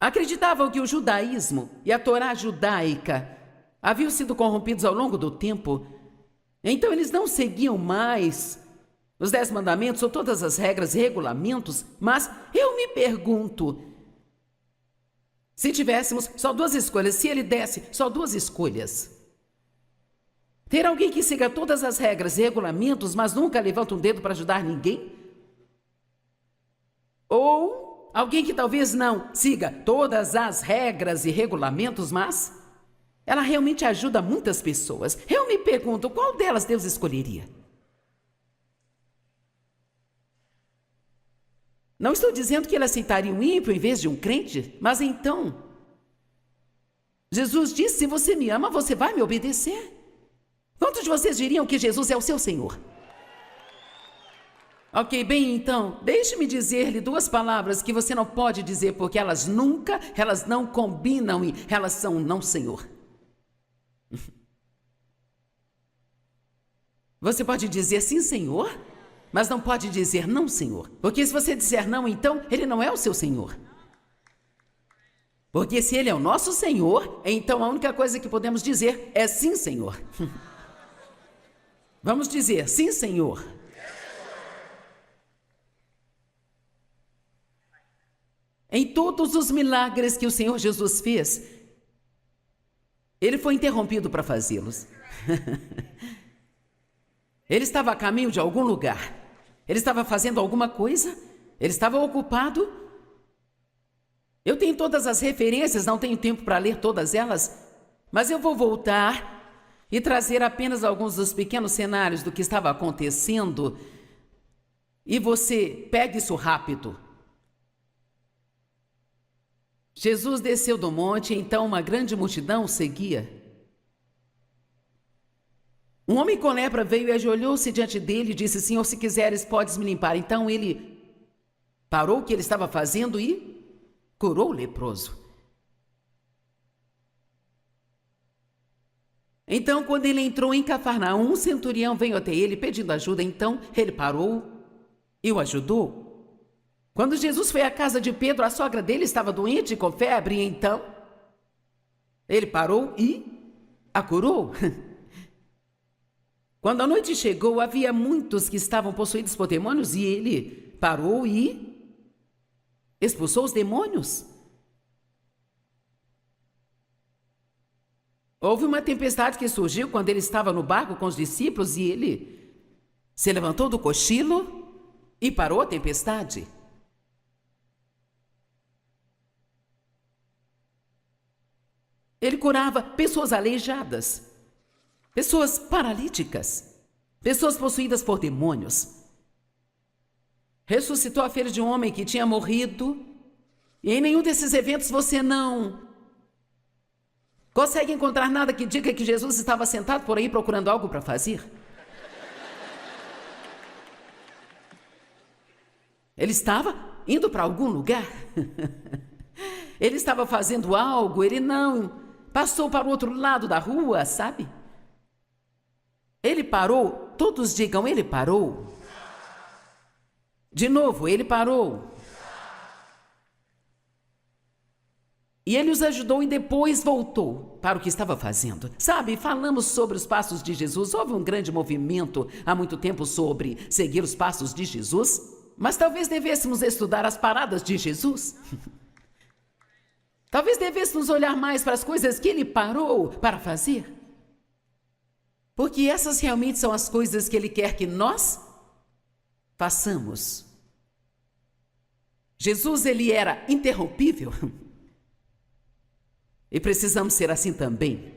acreditavam que o judaísmo e a Torá judaica haviam sido corrompidos ao longo do tempo. Então eles não seguiam mais os 10 mandamentos ou todas as regras e regulamentos, mas eu me pergunto, se tivéssemos só 2 escolhas, se ele desse só 2 escolhas, ter alguém que siga todas as regras e regulamentos, mas nunca levanta um dedo para ajudar ninguém? Ou alguém que talvez não siga todas as regras e regulamentos, mas ela realmente ajuda muitas pessoas. Eu me pergunto, qual delas Deus escolheria? Não estou dizendo que ele aceitaria um ímpio em vez de um crente, mas então, Jesus disse: se você me ama, você vai me obedecer. Quantos de vocês diriam que Jesus é o seu Senhor? Ok, bem, então, deixe-me dizer-lhe 2 palavras que você não pode dizer, porque elas não combinam e elas são não Senhor. Você pode dizer sim, Senhor, mas não pode dizer não, Senhor. Porque se você disser não, então ele não é o seu Senhor. Porque se ele é o nosso Senhor, então a única coisa que podemos dizer é sim, Senhor. Vamos dizer sim, Senhor. Em todos os milagres que o Senhor Jesus fez, ele foi interrompido para fazê-los. Ele estava a caminho de algum lugar. Ele estava fazendo alguma coisa. Ele estava ocupado. Eu tenho todas as referências, não tenho tempo para ler todas elas, mas eu vou voltar e trazer apenas alguns dos pequenos cenários do que estava acontecendo. E você pegue isso rápido. Jesus desceu do monte, e então uma grande multidão o seguia. Um homem com lepra veio e ajoelhou-se diante dele e disse: Senhor, se quiseres, podes me limpar. Então ele parou o que ele estava fazendo e curou o leproso. Então, quando ele entrou em Cafarnaum, um centurião veio até ele pedindo ajuda. Então ele parou e o ajudou. Quando Jesus foi à casa de Pedro, a sogra dele estava doente com febre. Então ele parou e a curou. Quando a noite chegou, havia muitos que estavam possuídos por demônios e ele parou e expulsou os demônios. Houve uma tempestade que surgiu quando ele estava no barco com os discípulos e ele se levantou do cochilo e parou a tempestade. Ele curava pessoas aleijadas, pessoas paralíticas, pessoas possuídas por demônios. Ressuscitou a filha de um homem que tinha morrido. E em nenhum desses eventos você não consegue encontrar nada que diga que Jesus estava sentado por aí procurando algo para fazer. Ele estava indo para algum lugar. Ele estava fazendo algo, ele não passou para o outro lado da rua, sabe? Ele parou, todos digam, ele parou. De novo, ele parou. E ele os ajudou e depois voltou para o que estava fazendo. Sabe, falamos sobre os passos de Jesus. Houve um grande movimento há muito tempo sobre seguir os passos de Jesus. Mas talvez devêssemos estudar as paradas de Jesus. Talvez devêssemos olhar mais para as coisas que ele parou para fazer. Porque essas realmente são as coisas que ele quer que nós façamos. Jesus, ele era interrompível. E precisamos ser assim também.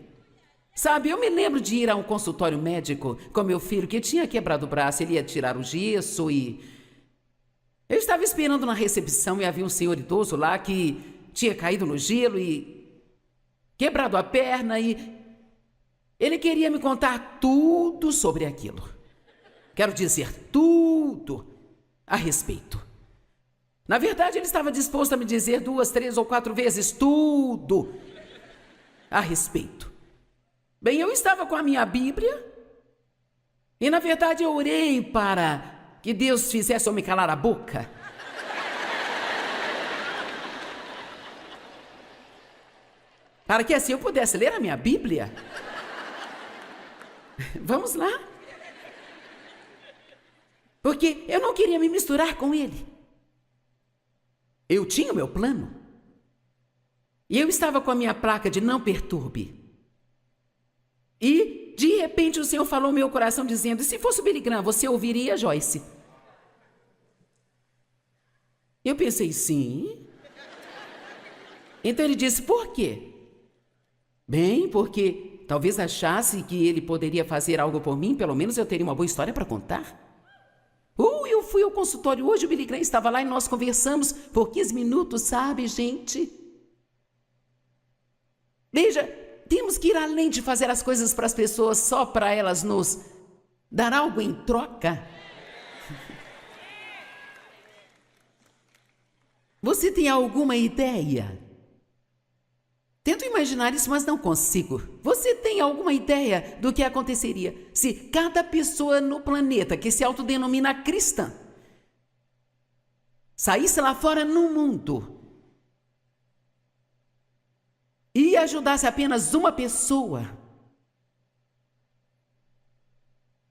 Sabe, eu me lembro de ir a um consultório médico com meu filho que tinha quebrado o braço, ele ia tirar o gesso e... Eu estava esperando na recepção e havia um senhor idoso lá que tinha caído no gelo e quebrado a perna e... Ele queria me contar tudo sobre aquilo. Quero dizer, tudo a respeito. Na verdade, ele estava disposto a me dizer 2, 3 ou 4 vezes tudo a respeito. Bem, eu estava com a minha Bíblia e, na verdade, eu orei para que Deus fizesse eu me calar a boca. Para que assim eu pudesse ler a minha Bíblia. Vamos lá. Porque eu não queria me misturar com ele. Eu tinha o meu plano. E eu estava com a minha placa de não perturbe. E, de repente, o Senhor falou no meu coração dizendo, e se fosse o Billy Graham, você ouviria Joyce? Eu pensei, sim. Então ele disse, por quê? Bem, porque talvez achasse que ele poderia fazer algo por mim, pelo menos eu teria uma boa história para contar. Eu fui ao consultório hoje, o Billy Graham estava lá e nós conversamos por 15 minutos, sabe, gente? Veja, temos que ir além de fazer as coisas para as pessoas só para elas nos dar algo em troca. Você tem alguma ideia? Tento imaginar isso, mas não consigo. Você tem alguma ideia do que aconteceria se cada pessoa no planeta que se autodenomina cristã saísse lá fora no mundo e ajudasse apenas uma pessoa?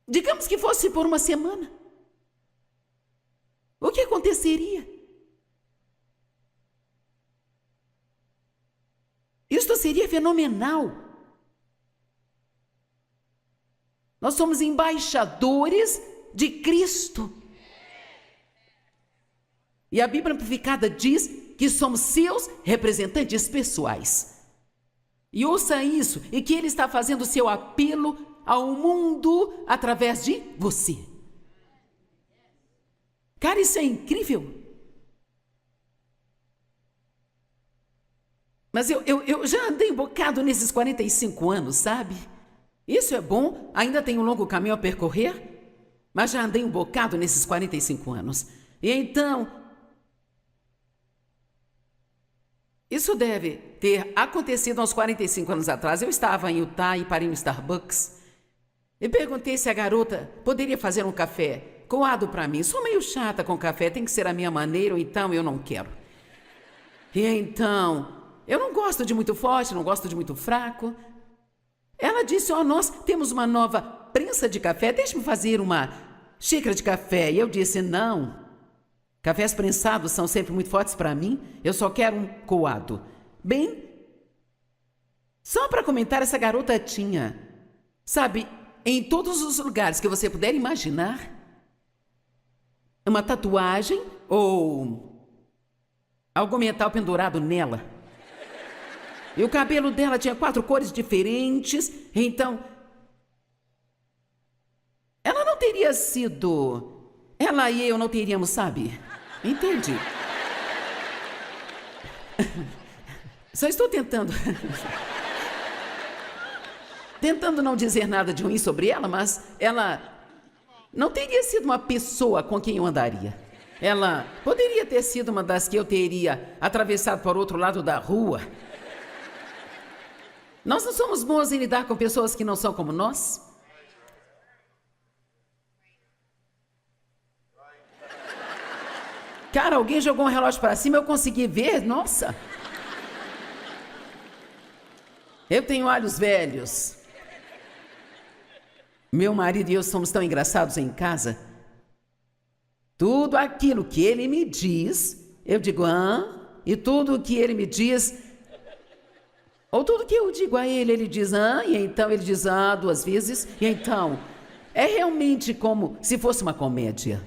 Digamos que fosse por uma semana. O que aconteceria? Isto seria fenomenal. Nós somos embaixadores de Cristo. E a Bíblia Amplificada diz que somos seus representantes pessoais. E ouça isso, e que Ele está fazendo seu apelo ao mundo através de você. Cara, isso é incrível. Mas eu já andei um bocado nesses 45 anos, sabe? Isso é bom, ainda tenho um longo caminho a percorrer, mas já andei um bocado nesses 45 anos. E então, isso deve ter acontecido uns 45 anos atrás. Eu estava em Utah e parei no Starbucks e perguntei se a garota poderia fazer um café coado para mim. Sou meio chata com café, tem que ser a minha maneira, ou então eu não quero. E então... eu não gosto de muito forte, não gosto de muito fraco. Ela disse, nós temos uma nova prensa de café, deixe-me fazer uma xícara de café. E eu disse, não. Cafés prensados são sempre muito fortes para mim, eu só quero um coado. Bem, só para comentar, essa garota tinha, sabe, em todos os lugares que você puder imaginar, uma tatuagem ou algo mental pendurado nela. E o cabelo dela tinha 4 cores diferentes, então... ela não teria sido... ela e eu não teríamos, sabe? Entende? Só estou tentando... tentando não dizer nada de ruim sobre ela, mas ela não teria sido uma pessoa com quem eu andaria. Ela poderia ter sido uma das que eu teria atravessado para o outro lado da rua. Nós não somos bons em lidar com pessoas que não são como nós. Cara, alguém jogou um relógio para cima, eu consegui ver, nossa. Eu tenho olhos velhos. Meu marido e eu somos tão engraçados em casa. Tudo aquilo que ele me diz, eu digo, e tudo que ele me diz, ou tudo que eu digo a ele, ele diz, e então ele diz, 2 vezes, e então, é realmente como se fosse uma comédia.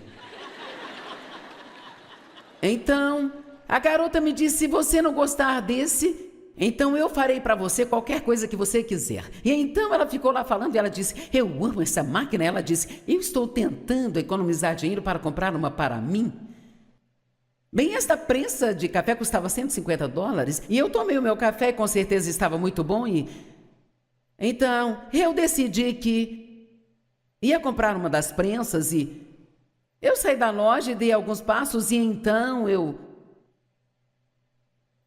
Então, a garota me disse, se você não gostar desse, então eu farei para você qualquer coisa que você quiser. E então ela ficou lá falando e ela disse, eu amo essa máquina. Ela disse, eu estou tentando economizar dinheiro para comprar uma para mim. Bem, esta prensa de café custava $150 e eu tomei o meu café e com certeza estava muito bom Então, eu decidi que ia comprar uma das prensas e eu saí da loja e dei alguns passos e então eu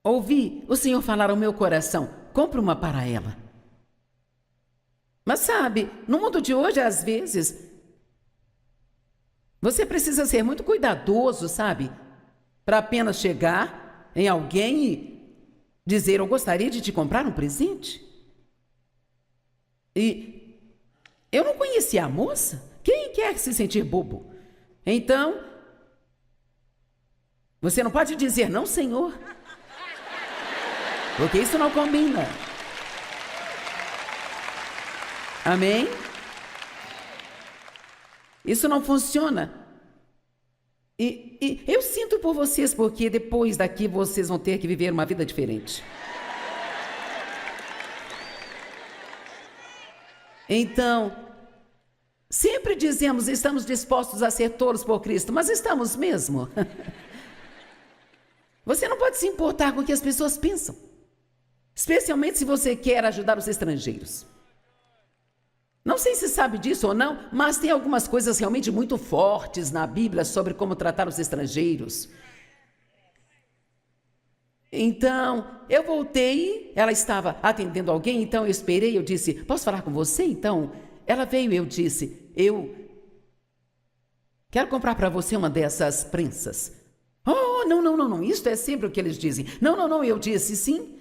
ouvi o Senhor falar ao meu coração, compre uma para ela. Mas sabe, no mundo de hoje, às vezes, você precisa ser muito cuidadoso, sabe? Para apenas chegar em alguém e dizer, eu gostaria de te comprar um presente. E eu não conhecia a moça. Quem quer se sentir bobo? Então, você não pode dizer, não, senhor. Porque isso não combina. Amém? Isso não funciona. E eu sinto por vocês, porque depois daqui vocês vão ter que viver uma vida diferente. Então, sempre dizemos, estamos dispostos a ser tolos por Cristo, mas estamos mesmo? Você não pode se importar com o que as pessoas pensam. Especialmente se você quer ajudar os estrangeiros. Não sei se sabe disso ou não, mas tem algumas coisas realmente muito fortes na Bíblia sobre como tratar os estrangeiros. Então, eu voltei, ela estava atendendo alguém, então eu esperei, eu disse, posso falar com você? Então, ela veio e eu disse, eu quero comprar para você uma dessas prensas. Oh, não, isso é sempre o que eles dizem. Não, eu disse sim.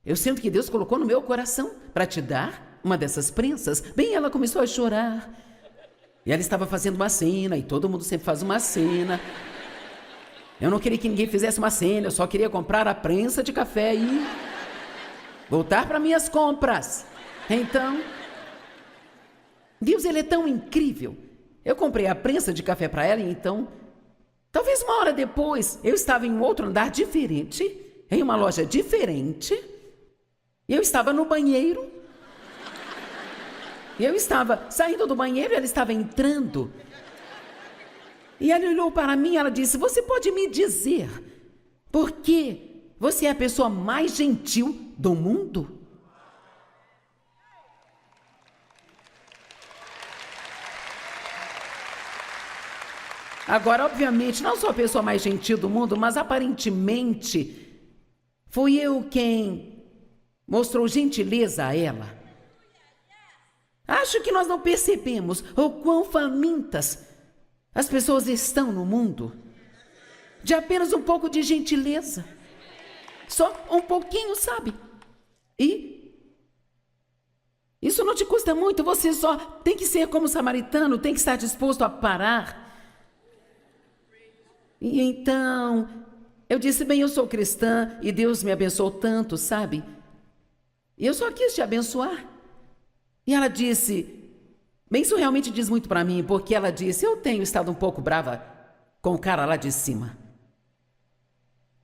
Eu sinto que Deus colocou no meu coração para te dar uma dessas prensas. Bem, ela começou a chorar. E ela estava fazendo uma cena, e todo mundo sempre faz uma cena. Eu não queria que ninguém fizesse uma cena, eu só queria comprar a prensa de café e voltar para minhas compras. Então, Deus, ele é tão incrível. Eu comprei a prensa de café para ela e então, talvez uma hora depois, eu estava em um outro andar diferente, em uma loja diferente. Eu estava no banheiro. Eu estava saindo do banheiro e ela estava entrando. E ela olhou para mim e ela disse, você pode me dizer por que você é a pessoa mais gentil do mundo? Agora, obviamente, não sou a pessoa mais gentil do mundo, mas aparentemente fui eu quem mostrou gentileza a ela. Acho que nós não percebemos o quão famintas as pessoas estão no mundo de apenas um pouco de gentileza. Só um pouquinho, sabe? E isso não te custa muito, você só tem que ser como o samaritano, tem que estar disposto a parar. E então, eu disse, bem, eu sou cristã e Deus me abençoou tanto, sabe? E eu só quis te abençoar. E ela disse, bem, isso realmente diz muito para mim, porque ela disse, eu tenho estado um pouco brava com o cara lá de cima.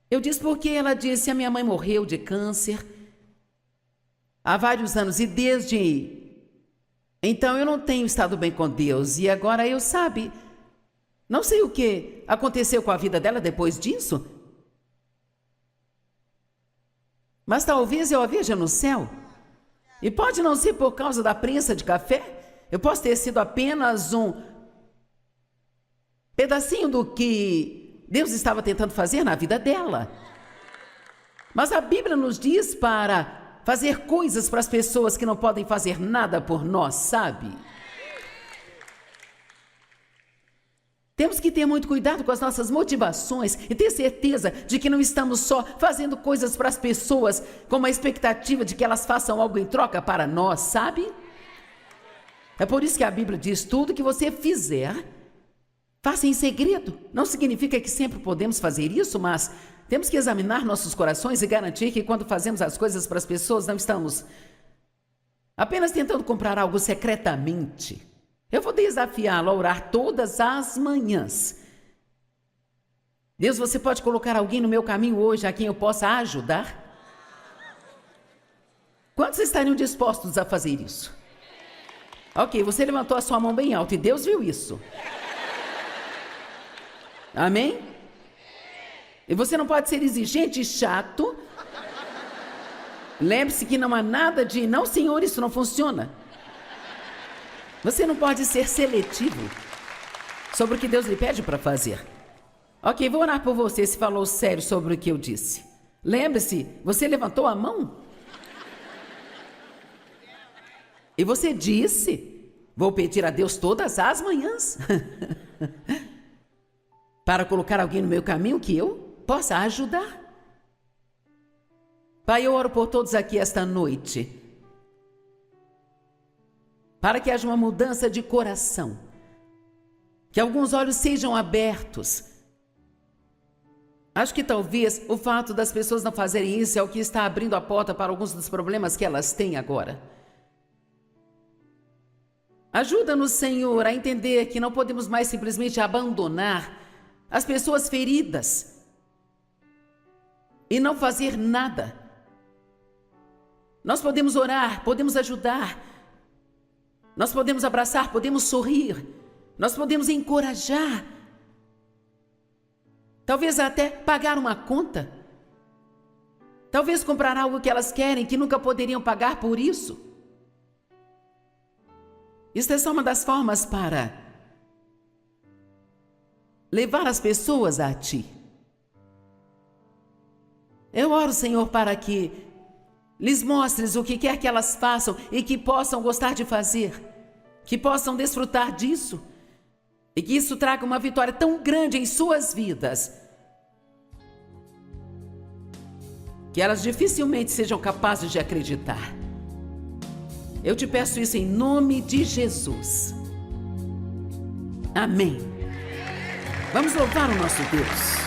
Eu disse, porque ela disse, a minha mãe morreu de câncer há vários anos e desde então eu não tenho estado bem com Deus e agora eu, sabe, não sei o que aconteceu com a vida dela depois disso, mas talvez eu a veja no céu. E pode não ser por causa da prensa de café. Eu posso ter sido apenas um pedacinho do que Deus estava tentando fazer na vida dela. Mas a Bíblia nos diz para fazer coisas para as pessoas que não podem fazer nada por nós, sabe? Temos que ter muito cuidado com as nossas motivações e ter certeza de que não estamos só fazendo coisas para as pessoas com a expectativa de que elas façam algo em troca para nós, sabe? É por isso que a Bíblia diz: tudo que você fizer, faça em segredo. Não significa que sempre podemos fazer isso, mas temos que examinar nossos corações e garantir que quando fazemos as coisas para as pessoas, não estamos apenas tentando comprar algo secretamente. Eu vou desafiá-lo a orar todas as manhãs. Deus, você pode colocar alguém no meu caminho hoje a quem eu possa ajudar? Quantos estariam dispostos a fazer isso? Ok, você levantou a sua mão bem alta e Deus viu isso. Amém? E você não pode ser exigente e chato. Lembre-se que não há nada de não, senhor, isso não funciona. Você não pode ser seletivo sobre o que Deus lhe pede para fazer. Ok, vou orar por você se falou sério sobre o que eu disse. Lembre-se, você levantou a mão? E você disse: vou pedir a Deus todas as manhãs para colocar alguém no meu caminho que eu possa ajudar. Pai, eu oro por todos aqui esta noite, para que haja uma mudança de coração, que alguns olhos sejam abertos. Acho que talvez o fato das pessoas não fazerem isso é o que está abrindo a porta para alguns dos problemas que elas têm agora. Ajuda-nos, Senhor, a entender que não podemos mais simplesmente abandonar as pessoas feridas e não fazer nada. Nós podemos orar, podemos ajudar, nós podemos abraçar, podemos sorrir, nós podemos encorajar, talvez até pagar uma conta, talvez comprar algo que elas querem, que nunca poderiam pagar por isso. Isso é só uma das formas para levar as pessoas a Ti. Eu oro, Senhor, para que lhes mostres o que quer que elas façam e que possam gostar de fazer, que possam desfrutar disso e que isso traga uma vitória tão grande em suas vidas que elas dificilmente sejam capazes de acreditar. Eu te peço isso em nome de Jesus. Amém. Vamos louvar o nosso Deus.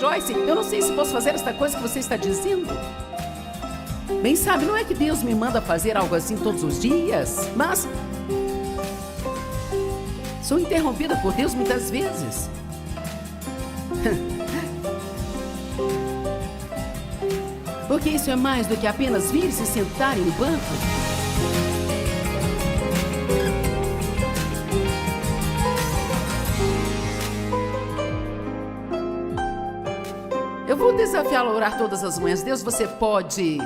Joyce, eu não sei se posso fazer esta coisa que você está dizendo. Bem, sabe, não é que Deus me manda fazer algo assim todos os dias, mas sou interrompida por Deus muitas vezes. Porque isso é mais do que apenas vir e se sentar em um banco. Eu vou desafiá-lo a orar todas as manhãs. Deus, você pode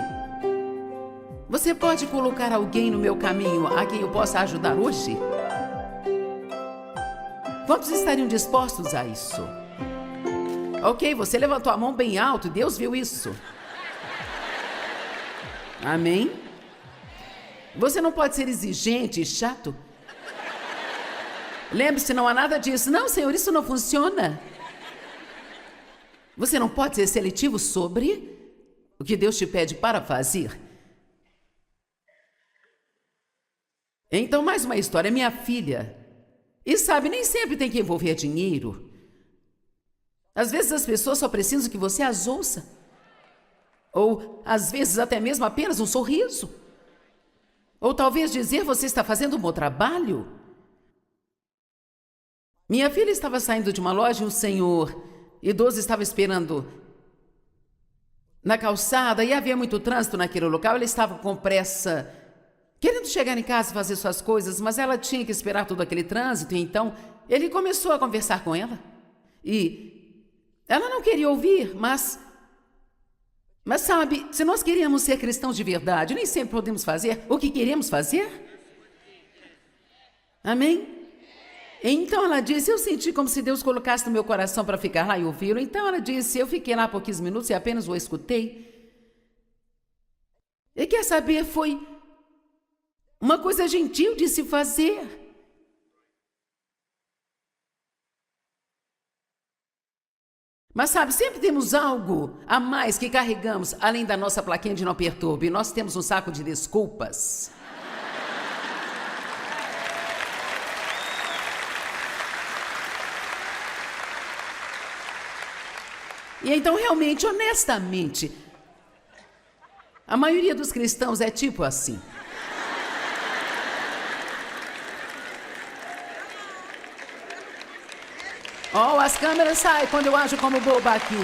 colocar alguém no meu caminho a quem eu possa ajudar hoje? Quantos estariam dispostos a isso? Ok, você levantou a mão bem alto, Deus viu isso. Amém? Você não pode ser exigente e chato. Lembre-se, não há nada disso. Não, Senhor, isso não funciona. Você não pode ser seletivo sobre o que Deus te pede para fazer. Então, mais uma história. Minha filha. E sabe, nem sempre tem que envolver dinheiro. Às vezes as pessoas só precisam que você as ouça. Ou, às vezes, até mesmo apenas um sorriso. Ou talvez dizer, você está fazendo um bom trabalho. Minha filha estava saindo de uma loja e um senhor idoso estava esperando na calçada e havia muito trânsito naquele local. Ele estava com pressa, querendo chegar em casa e fazer suas coisas, mas ela tinha que esperar todo aquele trânsito. E então ele começou a conversar com ela. E ela não queria ouvir, mas sabe, se nós queremos ser cristãos de verdade, nem sempre podemos fazer o que queremos fazer. Amém? Então ela disse, eu senti como se Deus colocasse no meu coração para ficar lá e ouvi-lo. Então ela disse, eu fiquei lá por 15 minutos e apenas o escutei. E quer saber, foi uma coisa gentil de se fazer. Mas sabe, sempre temos algo a mais que carregamos, além da nossa plaquinha de não perturbe. Nós temos um saco de desculpas. E então, realmente, honestamente, a maioria dos cristãos é tipo assim. Oh, as câmeras saem quando eu ajo como boba aqui.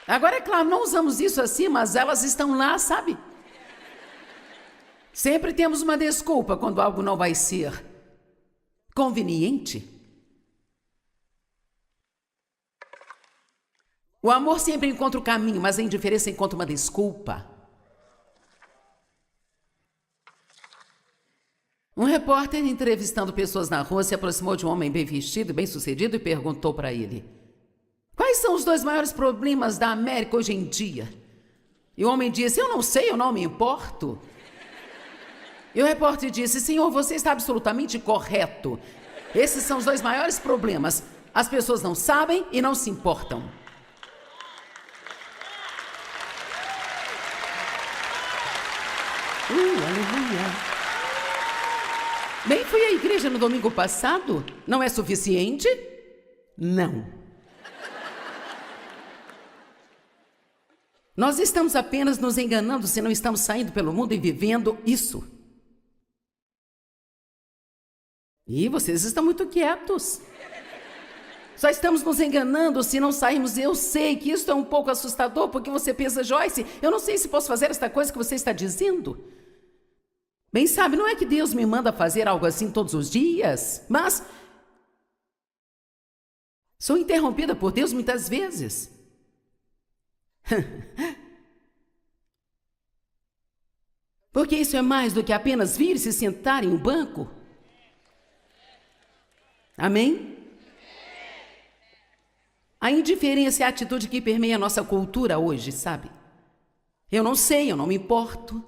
Agora, é claro, não usamos isso assim, mas elas estão lá, sabe? Sempre temos uma desculpa quando algo não vai ser conveniente. O amor sempre encontra o caminho, mas a indiferença encontra uma desculpa. Um repórter entrevistando pessoas na rua se aproximou de um homem bem vestido e bem-sucedido e perguntou para ele: quais são os 2 maiores problemas da América hoje em dia? E o homem disse: eu não sei, eu não me importo. E o repórter disse: senhor, você está absolutamente correto. Esses são os 2 maiores problemas. As pessoas não sabem e não se importam. Aleluia. Bem, fui à igreja no domingo passado. Não é suficiente? Não. Nós estamos apenas nos enganando se não estamos saindo pelo mundo e vivendo isso. E vocês estão muito quietos. Só estamos nos enganando se não sairmos. Eu sei que isso é um pouco assustador, porque você pensa, Joyce, eu não sei se posso fazer esta coisa que você está dizendo. Bem, sabe, não é que Deus me manda fazer algo assim todos os dias, mas sou interrompida por Deus muitas vezes. Porque isso é mais do que apenas vir e se sentar em um banco. Amém? A indiferença é a atitude que permeia a nossa cultura hoje, sabe? Eu não sei, eu não me importo.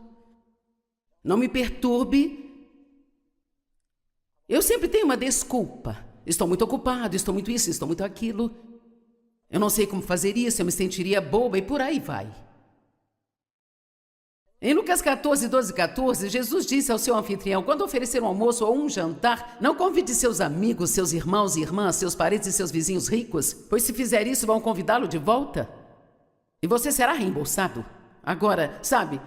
Não me perturbe. Eu sempre tenho uma desculpa. Estou muito ocupado, estou muito isso, estou muito aquilo. Eu não sei como fazer isso, eu me sentiria boba e por aí vai. Em Lucas 14, 12 e 14, Jesus disse ao seu anfitrião: quando oferecer um almoço ou um jantar, não convide seus amigos, seus irmãos e irmãs, seus parentes e seus vizinhos ricos, pois se fizer isso vão convidá-lo de volta e você será reembolsado. Agora, sabe,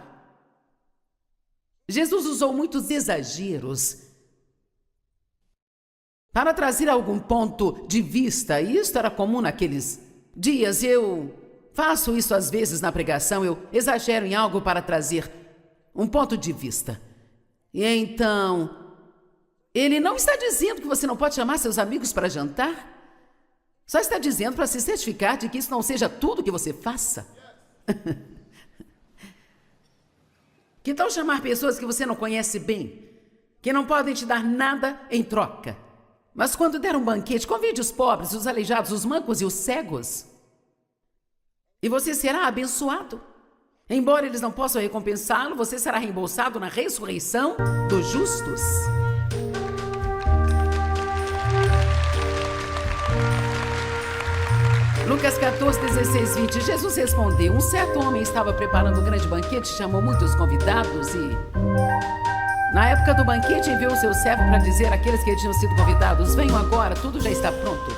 Jesus usou muitos exageros para trazer algum ponto de vista, e isso era comum Dias, eu faço isso às vezes na pregação, eu exagero em algo para trazer um ponto de vista. E então, ele não está dizendo que você não pode chamar seus amigos para jantar. Só está dizendo para se certificar de que isso não seja tudo que você faça. Que tal chamar pessoas que você não conhece bem, que não podem te dar nada em troca? Mas quando der um banquete, convide os pobres, os aleijados, os mancos e os cegos. E você será abençoado. Embora eles não possam recompensá-lo, você será reembolsado na ressurreição dos justos. Lucas 14, 16, 20. Jesus respondeu: um certo homem estava preparando um grande banquete, chamou muitos convidados e, na época do banquete, enviou o seu servo para dizer àqueles que tinham sido convidados: venham agora, tudo já está pronto.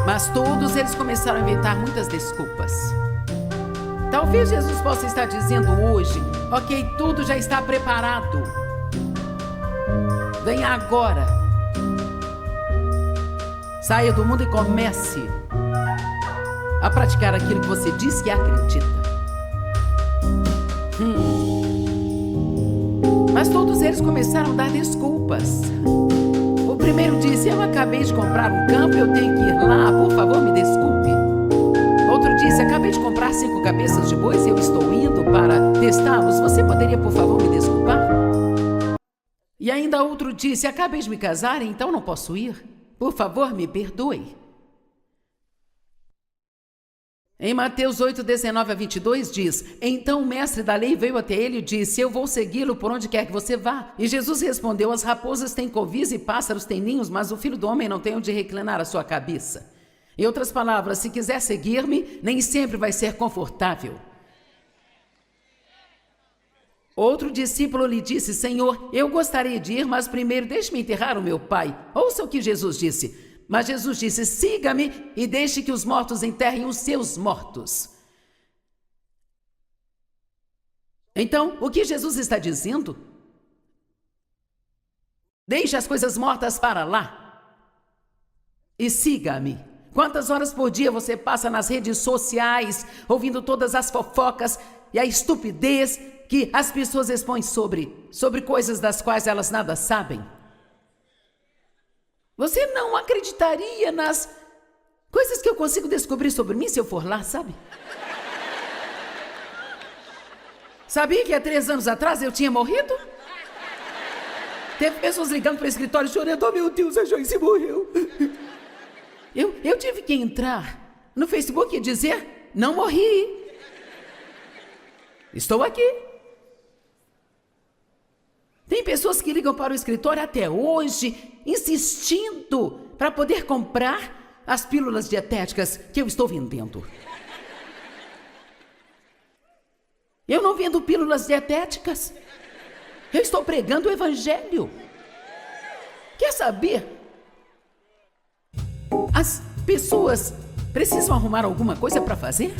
Mas todos eles começaram a inventar muitas desculpas. Talvez Jesus possa estar dizendo hoje: ok, tudo já está preparado. Venha agora. Saia do mundo e comece a praticar aquilo que você diz que acredita. Mas todos eles começaram a dar desculpas. O primeiro disse: eu acabei de comprar um campo, eu tenho que ir lá, por favor, me desculpe. Outro disse: acabei de comprar 5 cabeças de bois e eu estou indo para testá-los, você poderia, por favor, me desculpar? E ainda outro disse: acabei de me casar, então não posso ir. Por favor, me perdoe. Em Mateus 8, 19 a 22 diz: então o mestre da lei veio até ele e disse: eu vou segui-lo por onde quer que você vá. E Jesus respondeu: as raposas têm covis e pássaros têm ninhos, mas o filho do homem não tem onde reclinar a sua cabeça. Em outras palavras, se quiser seguir-me, nem sempre vai ser confortável. Outro discípulo lhe disse: Senhor, eu gostaria de ir, mas primeiro deixe-me enterrar o meu pai. Ouça o que Jesus disse. Mas Jesus disse: siga-me e deixe que os mortos enterrem os seus mortos. Então, o que Jesus está dizendo? Deixe as coisas mortas para lá e siga-me. Quantas horas por dia você passa nas redes sociais, ouvindo todas as fofocas e a estupidez que as pessoas expõem sobre coisas das quais elas nada sabem? Você não acreditaria nas coisas que eu consigo descobrir sobre mim se eu for lá, sabe? Sabia que há 3 anos atrás eu tinha morrido? Teve pessoas ligando para o escritório chorando: oh meu Deus, a Joyce morreu. Eu tive que entrar no Facebook e dizer: não morri. Estou aqui. Tem pessoas que ligam para o escritório até hoje, insistindo para poder comprar as pílulas dietéticas que eu estou vendendo. Eu não vendo pílulas dietéticas. Eu estou pregando o evangelho. Quer saber? As pessoas precisam arrumar alguma coisa para fazer?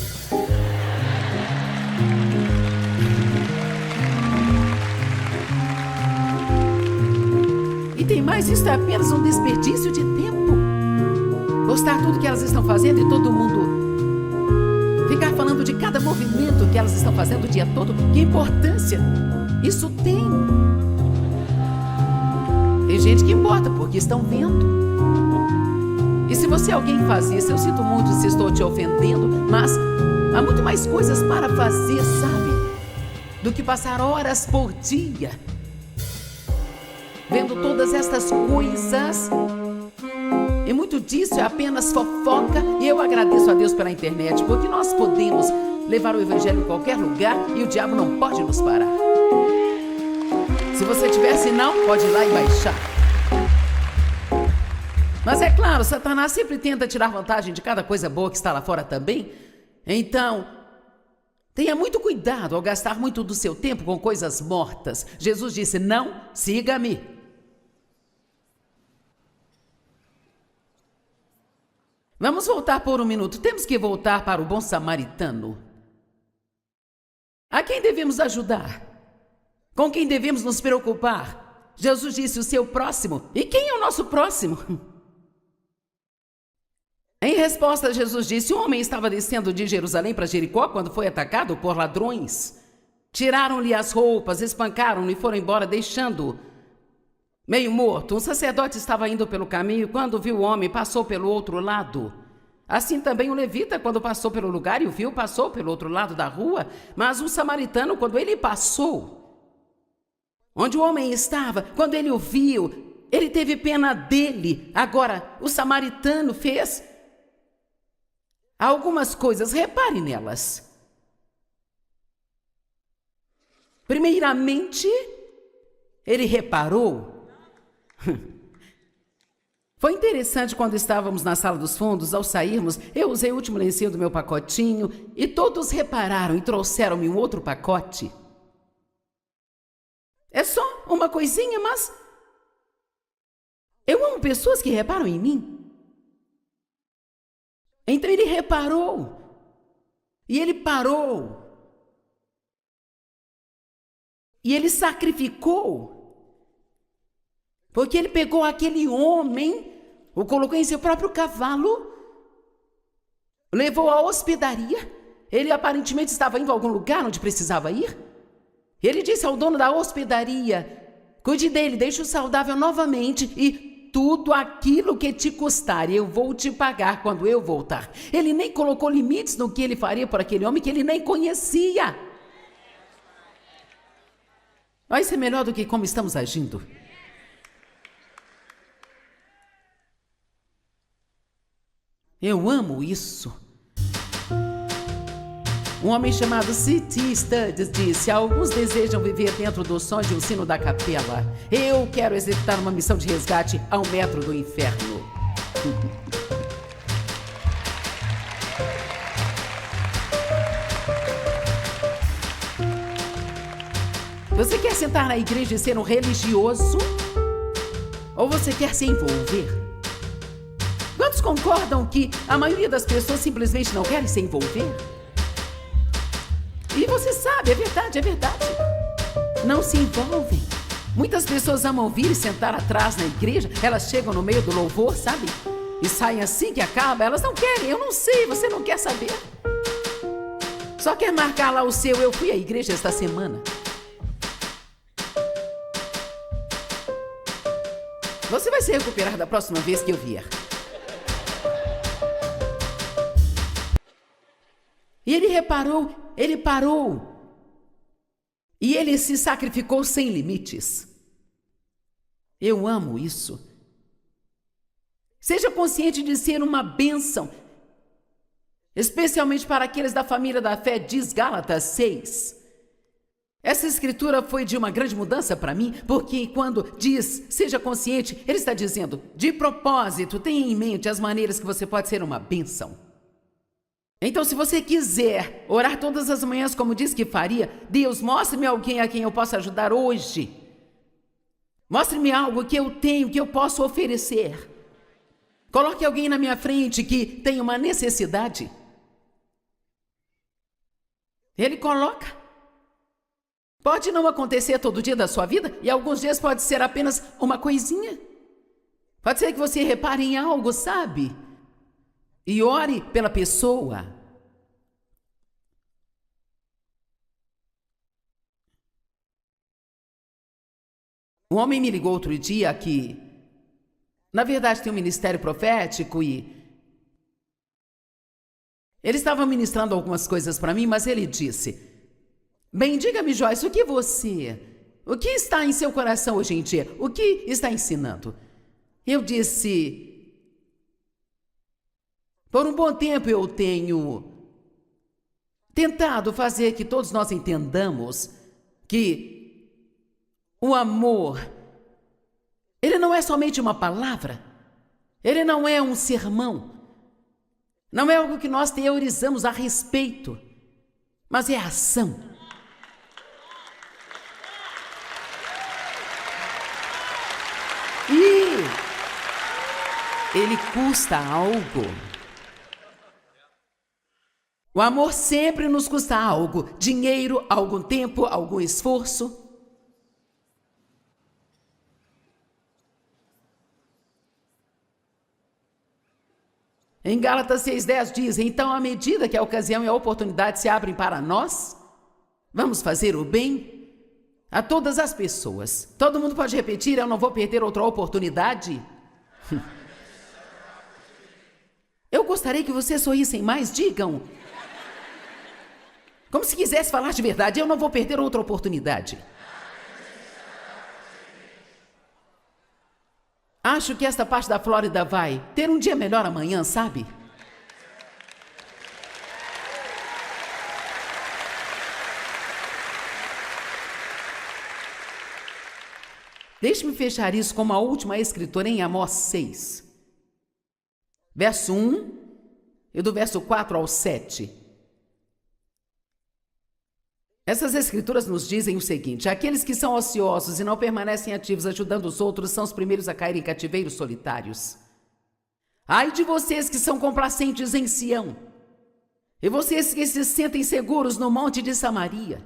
E tem mais, isso é apenas um desperdício de tempo. Postar tudo que elas estão fazendo e todo mundo ficar falando de cada movimento que elas estão fazendo o dia todo. Que importância isso tem? Tem gente que importa porque estão vendo. E se você é alguém que faz isso, eu sinto muito se estou te ofendendo, mas há muito mais coisas para fazer, sabe? Do que passar horas por dia vendo todas estas coisas. E muito disso é apenas fofoca. E eu agradeço a Deus pela internet, porque nós podemos levar o evangelho em qualquer lugar e o diabo não pode nos parar. Se você tiver sinal, pode ir lá e baixar. Mas é claro, Satanás sempre tenta tirar vantagem de cada coisa boa que está lá fora também. Então, tenha muito cuidado ao gastar muito do seu tempo com coisas mortas. Jesus disse: não, siga-me. Vamos voltar por um minuto. Temos que voltar para o bom samaritano. A quem devemos ajudar? Com quem devemos nos preocupar? Jesus disse: o seu próximo. E quem é o nosso próximo? Em resposta, Jesus disse: um homem estava descendo de Jerusalém para Jericó quando foi atacado por ladrões. Tiraram-lhe as roupas, espancaram-no e foram embora, deixando-o meio morto. Um sacerdote estava indo pelo caminho e, quando viu o homem, passou pelo outro lado. Assim também o levita, quando passou pelo lugar e o viu, passou pelo outro lado da rua. Mas o samaritano, quando ele passou onde o homem estava, quando ele o viu, ele teve pena dele. Agora, o samaritano fez algumas coisas, repare nelas. Primeiramente, ele reparou. Foi interessante quando estávamos na sala dos fundos, ao sairmos, eu usei o último lencinho do meu pacotinho e todos repararam e trouxeram-me um outro pacote. É só uma coisinha, mas eu amo pessoas que reparam em mim. Então ele reparou e ele parou e ele sacrificou. Porque ele pegou aquele homem, o colocou em seu próprio cavalo, levou à hospedaria. Ele aparentemente estava indo a algum lugar onde precisava ir. Ele disse ao dono da hospedaria: cuide dele, deixe-o saudável novamente e tudo aquilo que te custar, eu vou te pagar quando eu voltar. Ele nem colocou limites no que ele faria por aquele homem que ele nem conhecia. Vai ser melhor do que como estamos agindo. Eu amo isso. Um homem chamado C.T. Studdard disse: alguns desejam viver dentro do som de um sino da capela. Eu quero executar uma missão de resgate a 1 metro do inferno. Você quer sentar na igreja e ser um religioso? Ou você quer se envolver? Quantos concordam que a maioria das pessoas simplesmente não querem se envolver? E você sabe, é verdade, é verdade. Não se envolvem. Muitas pessoas amam vir e sentar atrás na igreja. Elas chegam no meio do louvor, sabe? E saem assim que acaba. Elas não querem, eu não sei, você não quer saber. Só quer marcar lá o seu: eu fui à igreja esta semana. Você vai se recuperar da próxima vez que eu vier. E ele reparou, ele parou. E ele se sacrificou sem limites. Eu amo isso. Seja consciente de ser uma bênção, especialmente para aqueles da família da fé, diz Gálatas 6. Essa escritura foi de uma grande mudança para mim, porque quando diz seja consciente, ele está dizendo: de propósito, tenha em mente as maneiras que você pode ser uma bênção. Então, se você quiser orar todas as manhãs como diz que faria: Deus, mostre-me alguém a quem eu possa ajudar hoje. Mostre-me algo que eu tenho, que eu posso oferecer. Coloque alguém na minha frente que tem uma necessidade. Ele coloca. Pode não acontecer todo dia da sua vida, e alguns dias pode ser apenas uma coisinha. Pode ser que você repare em algo, sabe? E ore pela pessoa. Um homem me ligou outro dia que, na verdade, tem um ministério profético e ele estava ministrando algumas coisas para mim, mas ele disse: bem, diga-me, Joyce, o que está em seu coração hoje em dia? O que está ensinando? Eu disse: por um bom tempo eu tenho tentado fazer que todos nós entendamos que o amor, ele não é somente uma palavra, ele não é um sermão, não é algo que nós teorizamos a respeito, mas é ação. E ele custa algo. O amor sempre nos custa algo: dinheiro, algum tempo, algum esforço. Em Gálatas 6,10 diz: então, à medida que a ocasião e a oportunidade se abrem para nós, vamos fazer o bem a todas as pessoas. Todo mundo pode repetir: eu não vou perder outra oportunidade. Eu gostaria que vocês sorrissem mais, digam. Como se quisesse falar de verdade: eu não vou perder outra oportunidade. Acho que esta parte da Flórida vai ter um dia melhor amanhã, sabe? Deixe-me fechar isso com uma última escritura em Amós 6. Verso 1 e do verso 4 ao 7. Essas escrituras nos dizem o seguinte: aqueles que são ociosos e não permanecem ativos ajudando os outros são os primeiros a cair em cativeiros solitários. Ai de vocês que são complacentes em Sião, e vocês que se sentem seguros no monte de Samaria.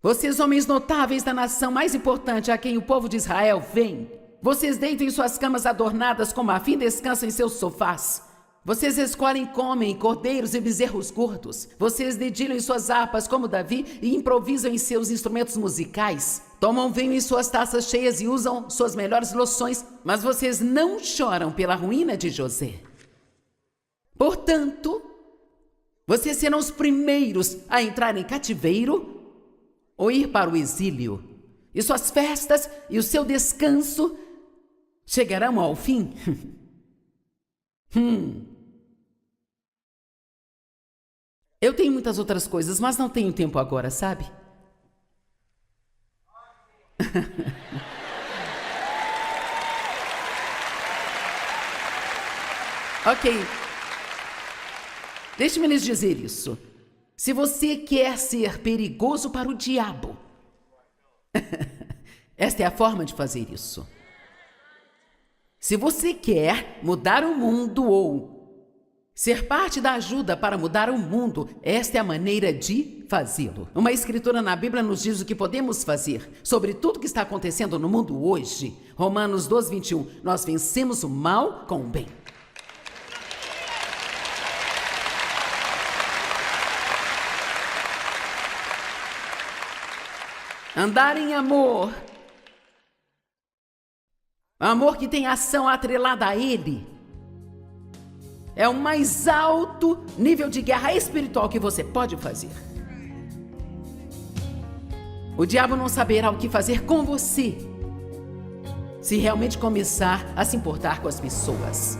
Vocês, homens notáveis da nação mais importante a quem o povo de Israel vem. Vocês deitam em suas camas adornadas com marfim e descansam em seus sofás. Vocês escolhem e comem cordeiros e bezerros gordos. Vocês dedilham em suas harpas como Davi e improvisam em seus instrumentos musicais. Tomam vinho em suas taças cheias e usam suas melhores loções, mas vocês não choram pela ruína de José. Portanto, vocês serão os primeiros a entrar em cativeiro ou ir para o exílio. E suas festas e o seu descanso chegarão ao fim. Eu tenho muitas outras coisas, mas não tenho tempo agora, sabe? Ok. Deixe-me lhes dizer isso. Se você quer ser perigoso para o diabo, esta é a forma de fazer isso. Se você quer mudar o mundo ou ser parte da ajuda para mudar o mundo, esta é a maneira de fazê-lo. Uma escritura na Bíblia nos diz o que podemos fazer sobre tudo que está acontecendo no mundo hoje. Romanos 12:21. Nós vencemos o mal com o bem. Andar em amor. Amor que tem ação atrelada a ele. É o mais alto nível de guerra espiritual que você pode fazer. O diabo não saberá o que fazer com você se realmente começar a se importar com as pessoas.